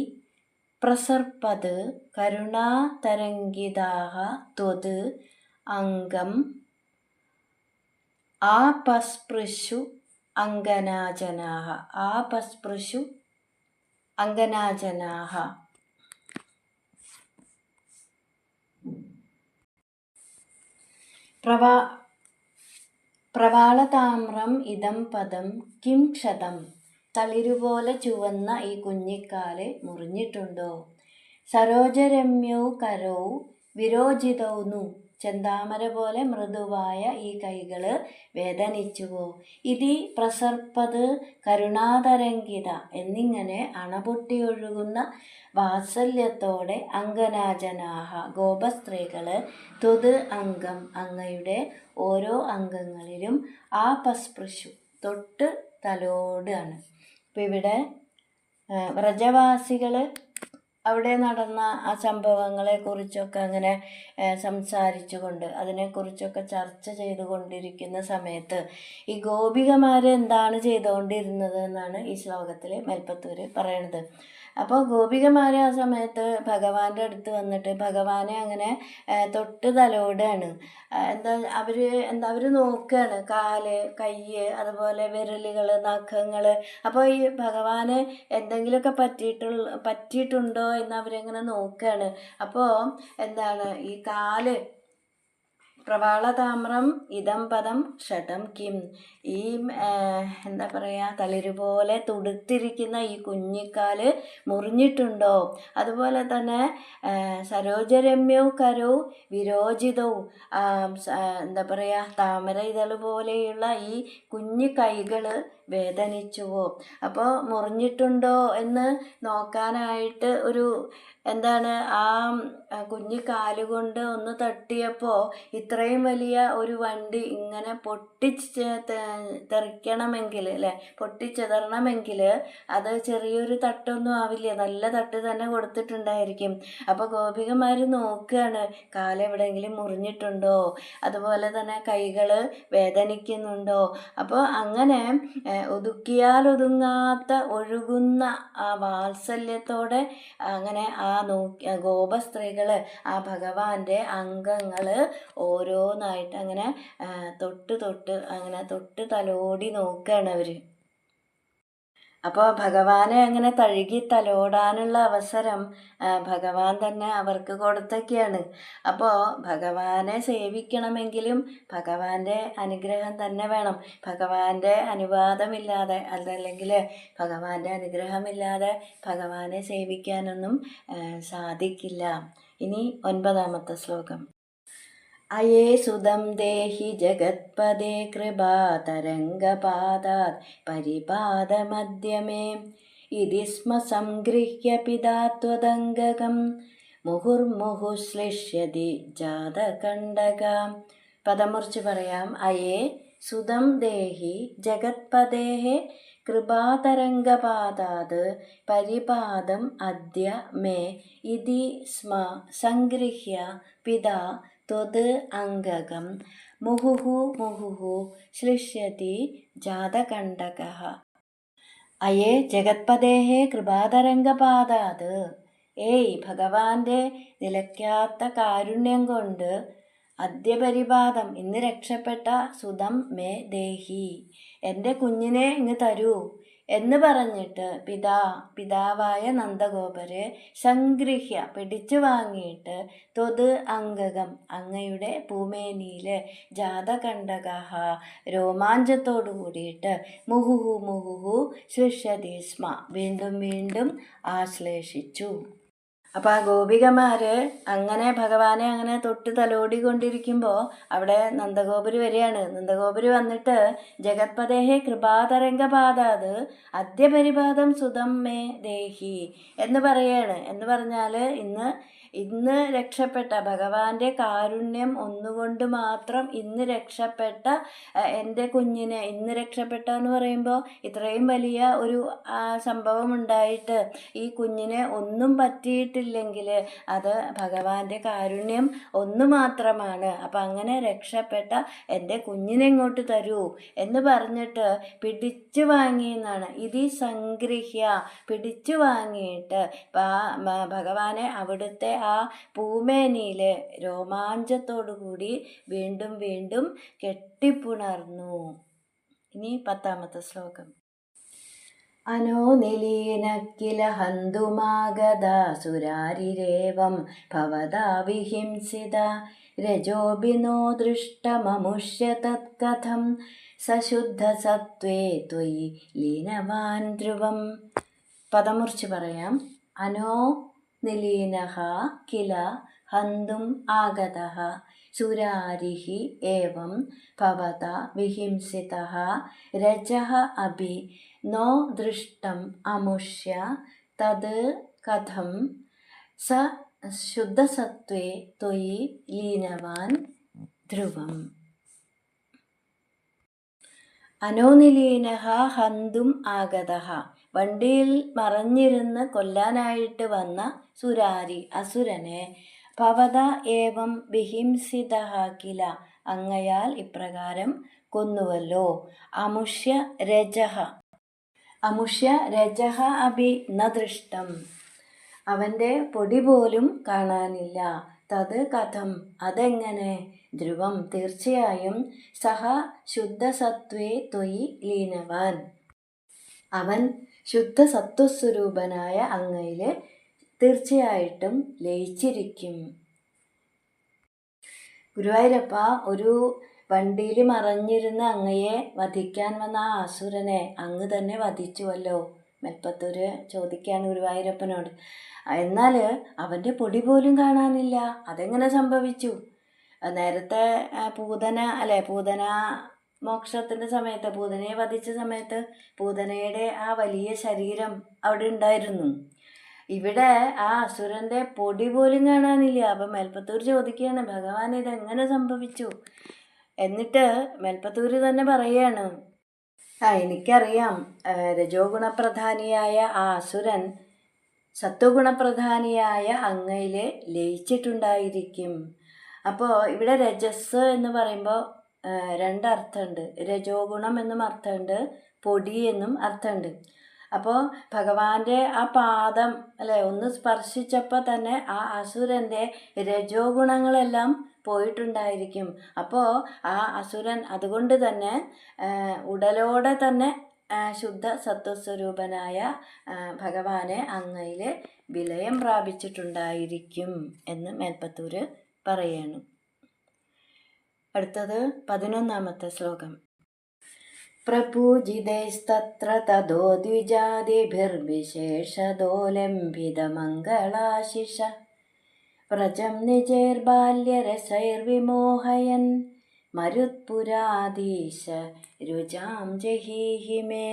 പ്രസർപ്പത് കരുണാതരംഗിതാഃ ത്വത് അംഗം ആപസ്പൃശു അംഗനാജനാഃ. പ്രവാളതാമ്രം ഇദം പദം കിം ക്ഷതം. തളിരുപോലെ ചുവന്ന ഈ കുഞ്ഞിക്കാല് മുറിഞ്ഞിട്ടുണ്ടോ? സരോജരമ്യൗ കരൗ വിരോചിതൗ नु ചെന്താമര പോലെ മൃദുവായ ഈ കൈകൾ വേദനിച്ചുവോ? ഇതി പ്രസർപ്പത് കരുണാതരംഗിത എന്നിങ്ങനെ അണപൊട്ടിയൊഴുകുന്ന വാത്സല്യത്തോടെ അംഗനാജനാഹ ഗോപസ്ത്രീകൾ ത്വത് അംഗം അങ്ങയുടെ ഓരോ അംഗങ്ങളിലും ആപസ്പൃശു തൊട്ട് തലോടാണ്. അപ്പം ഇവിടെ വ്രജവാസികൾ അവിടെ നടന്ന ആ സംഭവങ്ങളെക്കുറിച്ചൊക്കെ അങ്ങനെ സംസാരിച്ചുകൊണ്ട് അതിനെക്കുറിച്ചൊക്കെ ചർച്ച ചെയ്തുകൊണ്ടിരിക്കുന്ന സമയത്ത് ഈ ഗോപികമാർ എന്താണ് ചെയ്തുകൊണ്ടിരുന്നത് എന്നാണ് ഈ ശ്ലോകത്തിൽ മൽപ്പത്തൂർ പറയണത്. അപ്പോൾ ഗോപികമാർ ആ സമയത്ത് ഭഗവാന്റെ അടുത്ത് വന്നിട്ട് ഭഗവാനെ അങ്ങനെ തൊട്ട് തലോടാണ്. അവർ നോക്കുകയാണ്, കാല്, കൈ, അതുപോലെ വിരലുകൾ, നഖങ്ങൾ. അപ്പോൾ ഈ ഭഗവാന് എന്തെങ്കിലുമൊക്കെ പറ്റിയിട്ടുണ്ടോ എന്ന് അവരെങ്ങനെ നോക്കുകയാണ്. അപ്പോൾ ഈ കാല് പ്രവാളതാമ്രം ഇദം പദം ക്ഷതം കിം, ഈ തളിരുപോലെ തുടുത്തിരിക്കുന്ന ഈ കുഞ്ഞിക്കാല് മുറിഞ്ഞിട്ടുണ്ടോ? അതുപോലെ തന്നെ സരോജരമ്യൗ കരൗ വിരോചിതൗ, താമര ഇതൾ പോലെയുള്ള ഈ കുഞ്ഞു കൈകൾ വേദനിച്ചുവോ? അപ്പോൾ മുറിഞ്ഞിട്ടുണ്ടോ എന്ന് നോക്കാനായിട്ട് ആ കുഞ്ഞു കാലുകൊണ്ട് ഒന്ന് തട്ടിയപ്പോൾ ഇത്രയും വലിയ ഒരു വണ്ടി ഇങ്ങനെ തെറിക്കണമെങ്കിൽ പൊട്ടിച്ചെതറണമെങ്കിൽ അത് ചെറിയൊരു തട്ടൊന്നും ആവില്ല, നല്ല തട്ട് തന്നെ കൊടുത്തിട്ടുണ്ടായിരിക്കും. അപ്പോൾ ഗോപികമാർ നോക്കുകയാണ്, കാലെവിടെയെങ്കിലും മുറിഞ്ഞിട്ടുണ്ടോ, അതുപോലെ തന്നെ കൈകൾ വേദനിക്കുന്നുണ്ടോ. അപ്പോൾ അങ്ങനെ ഒതുക്കിയാൽ ഒതുങ്ങാത്ത ഒഴുകുന്ന ആ വാത്സല്യത്തോടെ അങ്ങനെ ഗോപസ്ത്രീകൾ ആ ഭഗവാന്റെ അംഗങ്ങൾ ഓരോന്നായിട്ട് അങ്ങനെ തൊട്ട് തലോടി നോക്കുകയാണ് അവർ. അപ്പോൾ ഭഗവാനെ അങ്ങനെ തഴുകി തലോടാനുള്ള അവസരം ഭഗവാൻ തന്നെ അവർക്ക് കൊടുത്തൊക്കെയാണ്. അപ്പോൾ ഭഗവാനെ സേവിക്കണമെങ്കിലും ഭഗവാന്റെ അനുഗ്രഹം തന്നെ വേണം. ഭഗവാന്റെ അനുവാദമില്ലാതെ അതല്ലെങ്കിൽ ഭഗവാന്റെ അനുഗ്രഹമില്ലാതെ ഭഗവാനെ സേവിക്കാനൊന്നും സാധിക്കില്ല. ഇനി 9ാമത്തെ ശ്ലോകം. അയേ സുതം ദേഹി ജഗത്പദേ കൃപാതരംഗപാദാത് പരിപാദമദ്യമേ ഇതി സ്മ സംഗൃഹ്യ പിതാ ത്വദംഗകം മുഹുർമുഹുശ്ലിഷ്യതി ജാതകണ്ഡക. പദം മുറിച്ച് പറയാം. അയേ സുതം ദേഹി ജഗത്പദേഃ കൃപാതരംഗപാദാത് പരിപാദം അദ്യ മേ ഇതി സ്മ സംഗൃഹ്യ പിതാ ത്വത് അംഗകം മുഹുഹു മുഹുഹു ശ്ലിഷ്യതി ജാതകണ്ഡകഃ. അയേ ജഗത്പദേഃ കൃപാതരംഗപാദാത്. ഏയ് ഭഗവാന്റെ നിലയ്ക്കാത്ത കാരുണ്യം കൊണ്ട് അദ്യ പരിപാദം ഇന്ന് രക്ഷപ്പെട്ട സുതം മേ ദേഹി എൻ്റെ കുഞ്ഞിനെ ഇങ്ങ് തരൂ എന്ന് പറഞ്ഞിട്ട് പിതാവായ നന്ദഗോപരെ സംഗൃഹ്യ പിടിച്ചു വാങ്ങിയിട്ട് ത്വത് അംഗകം അങ്ങയുടെ പൂമേനിയിലെ ജാതകണ്ഡകഃ രോമാഞ്ചത്തോടു കൂടിയിട്ട് മുഹുഹു മുഹുഹു സൃഷ്യതി സ്മ വീണ്ടും വീണ്ടും ആശ്ലേഷിച്ചു. അപ്പോൾ ആ ഗോപികമാര് അങ്ങനെ ഭഗവാനെ അങ്ങനെ തൊട്ട് തലോടിക്കൊണ്ടിരിക്കുമ്പോൾ അവിടെ നന്ദഗോപുര് വരികയാണ്. നന്ദഗോപുര് വന്നിട്ട് ജഗത്പദേഃ കൃപാതരംഗപാദാത് അദ്യ പരിപാദം സുതം മേ ദേഹി എന്ന് പറയാണ്. എന്ന് പറഞ്ഞാൽ ഇന്ന് രക്ഷപ്പെട്ട ഭഗവാന്റെ കാരുണ്യം ഒന്നുകൊണ്ട് മാത്രം ഇന്ന് രക്ഷപ്പെട്ട എൻ്റെ കുഞ്ഞിനെ ഇന്ന് രക്ഷപ്പെട്ട എന്ന് പറയുമ്പോൾ ഇത്രയും വലിയ ഒരു സംഭവം ഉണ്ടായിട്ട് ഈ കുഞ്ഞിനെ ഒന്നും പറ്റിയിട്ടില്ലെങ്കിൽ അത് ഭഗവാന്റെ കാരുണ്യം ഒന്നു മാത്രമാണ്. അപ്പം അങ്ങനെ രക്ഷപ്പെട്ട എൻ്റെ കുഞ്ഞിനെ ഇങ്ങോട്ട് തരൂ എന്ന് പറഞ്ഞിട്ട് പിടിച്ചു വാങ്ങി എന്നാണ്. ഇതി സംഗൃഹ്യ പിടിച്ചു വാങ്ങിയിട്ട് ഭഗവാനെ അവിടുത്തെ ആ പൂമേനിയിലെ രോമാഞ്ചത്തോടുകൂടി വീണ്ടും വീണ്ടും കെട്ടിപ്പുണർന്നു. ഇനി 10ാമത്തെ ശ്ലോകം. അനോ നിലീന കില ഹന്തുമാഗദാസുരാരിരേവം ഭവതാ വിഹിംസിത രജോബിനോ ദൃഷ്ടമമുഷ്യ തത്കഥം സശുദ്ധസത്വേ ത്വയി ലീനവാൻ ധ്രുവം. പദമുറിച്ച് പറയാം. അനോ നിലീനഃ കില ഹന്തും ആഗതഃ സുരാരിഃ ഏവം ഭവതാ വിഹിംസിതഃ രജഃ അഭി നോ ദൃഷ്ടം അമുഷ്യ തത് കഥം സ ശുദ്ധസത്വേ ത്വയി ലീനവാൻ ധ്രുവം. അനോനിലീനഃ ഹന്തും ആഗതഃ വണ്ടിയിൽ മറഞ്ഞിരുന്ന് കൊല്ലാനായിട്ട് വന്ന സുരാരി അസുരനെ ഭവത ഏവം വിഹിംസിതഃ കില അങ്ങയാൽ ഇപ്രകാരം കൊന്നുവല്ലോ. അമുഷ്യ രജഃ അഭി ന ദൃഷ്ടം അവൻ്റെ പൊടി പോലും കാണാനില്ല. തത് കഥം അതെങ്ങനെ ധ്രുവം തീർച്ചയായും സഹ ശുദ്ധസത്വേ ത്വയി ലീനവാൻ അവൻ ശുദ്ധസത്വസ്വരൂപനായ അങ്ങയിൽ തീർച്ചയായിട്ടും ലയിച്ചിരിക്കും. ഗുരുവായൂരപ്പ, ഒരു വണ്ടിയിൽ മറഞ്ഞിരുന്ന അങ്ങയെ വധിക്കാൻ വന്ന ആ അസുരനെ അങ്ങ് തന്നെ വധിച്ചുവല്ലോ. മെൽപ്പത്തൂര് ചോദിക്കുകയാണ് ഗുരുവായൂരപ്പനോട്. എന്നാൽ അവൻ്റെ പൊടി പോലും കാണാനില്ല, അതെങ്ങനെ സംഭവിച്ചു? നേരത്തെ പൂതന മോക്ഷത്തിൻ്റെ സമയത്ത് പൂതനയെ വധിച്ച സമയത്ത് പൂതനയുടെ ആ വലിയ ശരീരം അവിടെ ഉണ്ടായിരുന്നു. ഇവിടെ ആ അസുരൻ്റെ പൊടി പോലും കാണാനില്ല. അപ്പം മേൽപ്പത്തൂർ ചോദിക്കുകയാണ്, ഭഗവാൻ ഇതെങ്ങനെ സംഭവിച്ചു? എന്നിട്ട് മേൽപ്പത്തൂര് തന്നെ പറയുകയാണ്, എനിക്കറിയാം, രജോ ഗുണപ്രധാനിയായ ആ അസുരൻ സത്വഗുണപ്രധാനിയായ അങ്ങയിൽ ലയിച്ചിട്ടുണ്ടായിരിക്കും. അപ്പോൾ ഇവിടെ രജസ് എന്ന് പറയുമ്പോൾ രണ്ടർത്ഥമുണ്ട്. രജോ ഗുണം എന്നും അർത്ഥമുണ്ട്, പൊടി എന്നും അർത്ഥമുണ്ട്. അപ്പോൾ ഭഗവാന്റെ ആ പാദം ഒന്ന് സ്പർശിച്ചപ്പോൾ തന്നെ ആ അസുരൻ്റെ രജോ ഗുണങ്ങളെല്ലാം പോയിട്ടുണ്ടായിരിക്കും. അപ്പോൾ ആ അസുരൻ അതുകൊണ്ട് തന്നെ ഉടലോടെ തന്നെ ശുദ്ധ സത്വസ്വരൂപനായ ഭഗവാനെ അങ്ങയിൽ വിലയം പ്രാപിച്ചിട്ടുണ്ടായിരിക്കും എന്ന് മേൽപ്പത്തൂര് പറയാണ്. അടുത്തത് 11ാമത്തെ ശ്ലോകം. പ്രപൂജിതൈസ്തത്ര തതോ ദ്വിജാതിഭിർവിശേഷതോ ലംഭിതമംഗളാശിഷ വ്രജം നിജൈർബാല്യരസൈർവിമോഹയൻ മരുത്പുരാധീശ രുചാം ജഹീഹി മേ.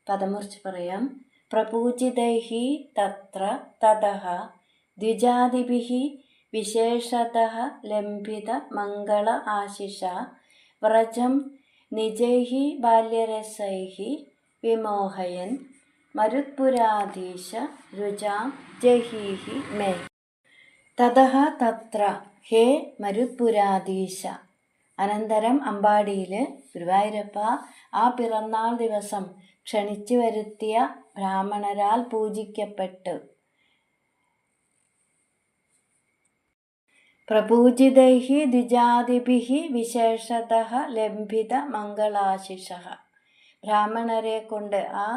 പദമുറിച്ച് പറയാം. പ്രപൂജിതൈഃ തത്ര തതഃ ദ്വിജാതിഭിഃ വിശേഷതഃ ലംഘിത മംഗള ആശിഷ വ്രജം നിജൈഃ ബാല്യരസൈഃ വിമോഹയൻ മരുത്പുരാധീശ രുചാം ജഹീഹി മേ. തതഃ തത്ര, ഹേ മരുത്പുരാധീശ. അനന്തരം അമ്പാടിയിൽ ഗുരുവായൂരപ്പ ആ പിറന്നാൾ ദിവസം ക്ഷണിച്ചു വരുത്തിയ ബ്രാഹ്മണരാൽ പൂജിക്കപ്പെട്ടു. പ്രപൂജിതൈഃ ദ്വിജാതിഭിഃ വിശേഷതഃ ലംഘിത മംഗളാശിഷഃ. ബ്രാഹ്മണരെ കൊണ്ട്, ആ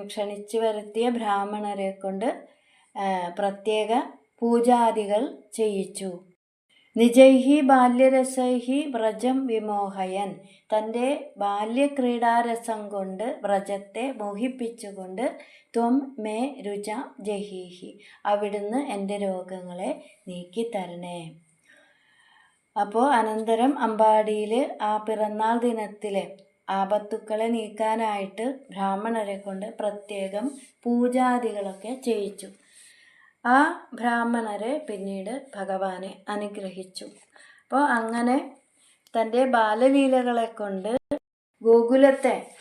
ക്ഷണിച്ചു വരുത്തിയ ബ്രാഹ്മണരെ കൊണ്ട് പ്രത്യേക പൂജാദികൾ ചെയ്യിച്ചു. നിജൈഃ ബാല്യരസൈഃ വ്രജം വിമോഹയൻ. തൻ്റെ ബാല്യക്രീഡാരസം കൊണ്ട് വ്രജത്തെ മോഹിപ്പിച്ചുകൊണ്ട് ത്വം മേ രുചാം ജഹീഹി, അവിടുന്ന് എൻ്റെ രോഗങ്ങളെ നീക്കിത്തരണേ. അപ്പോൾ അനന്തരം അമ്പാടിയിൽ ആ പിറന്നാൾ ദിനത്തിലെ ആപത്തുക്കളെ നീക്കാനായിട്ട് ബ്രാഹ്മണരെ കൊണ്ട് പ്രത്യേകം പൂജാദികളൊക്കെ ചെയ്യിച്ചു. ആ ബ്രാഹ്മണരെ പിന്നീട് ഭഗവാനെ അനുഗ്രഹിച്ചു. അപ്പോൾ അങ്ങനെ തൻ്റെ ബാലലീലകളെ കൊണ്ട്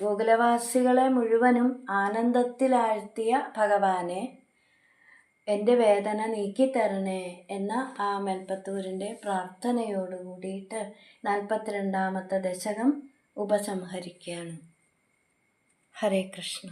ഗോകുലവാസികളെ മുഴുവനും ആനന്ദത്തിലാഴ്ത്തിയ ഭഗവാനെ എൻ്റെ വേദന നീക്കിത്തരണേ എന്ന ആ മേൽപ്പത്തൂരിൻ്റെ പ്രാർത്ഥനയോട് കൂടിയിട്ട് 42ാമത്തെ ദശകം ഉപസംഹരിക്കുകയാണ്. ഹരേ കൃഷ്ണ.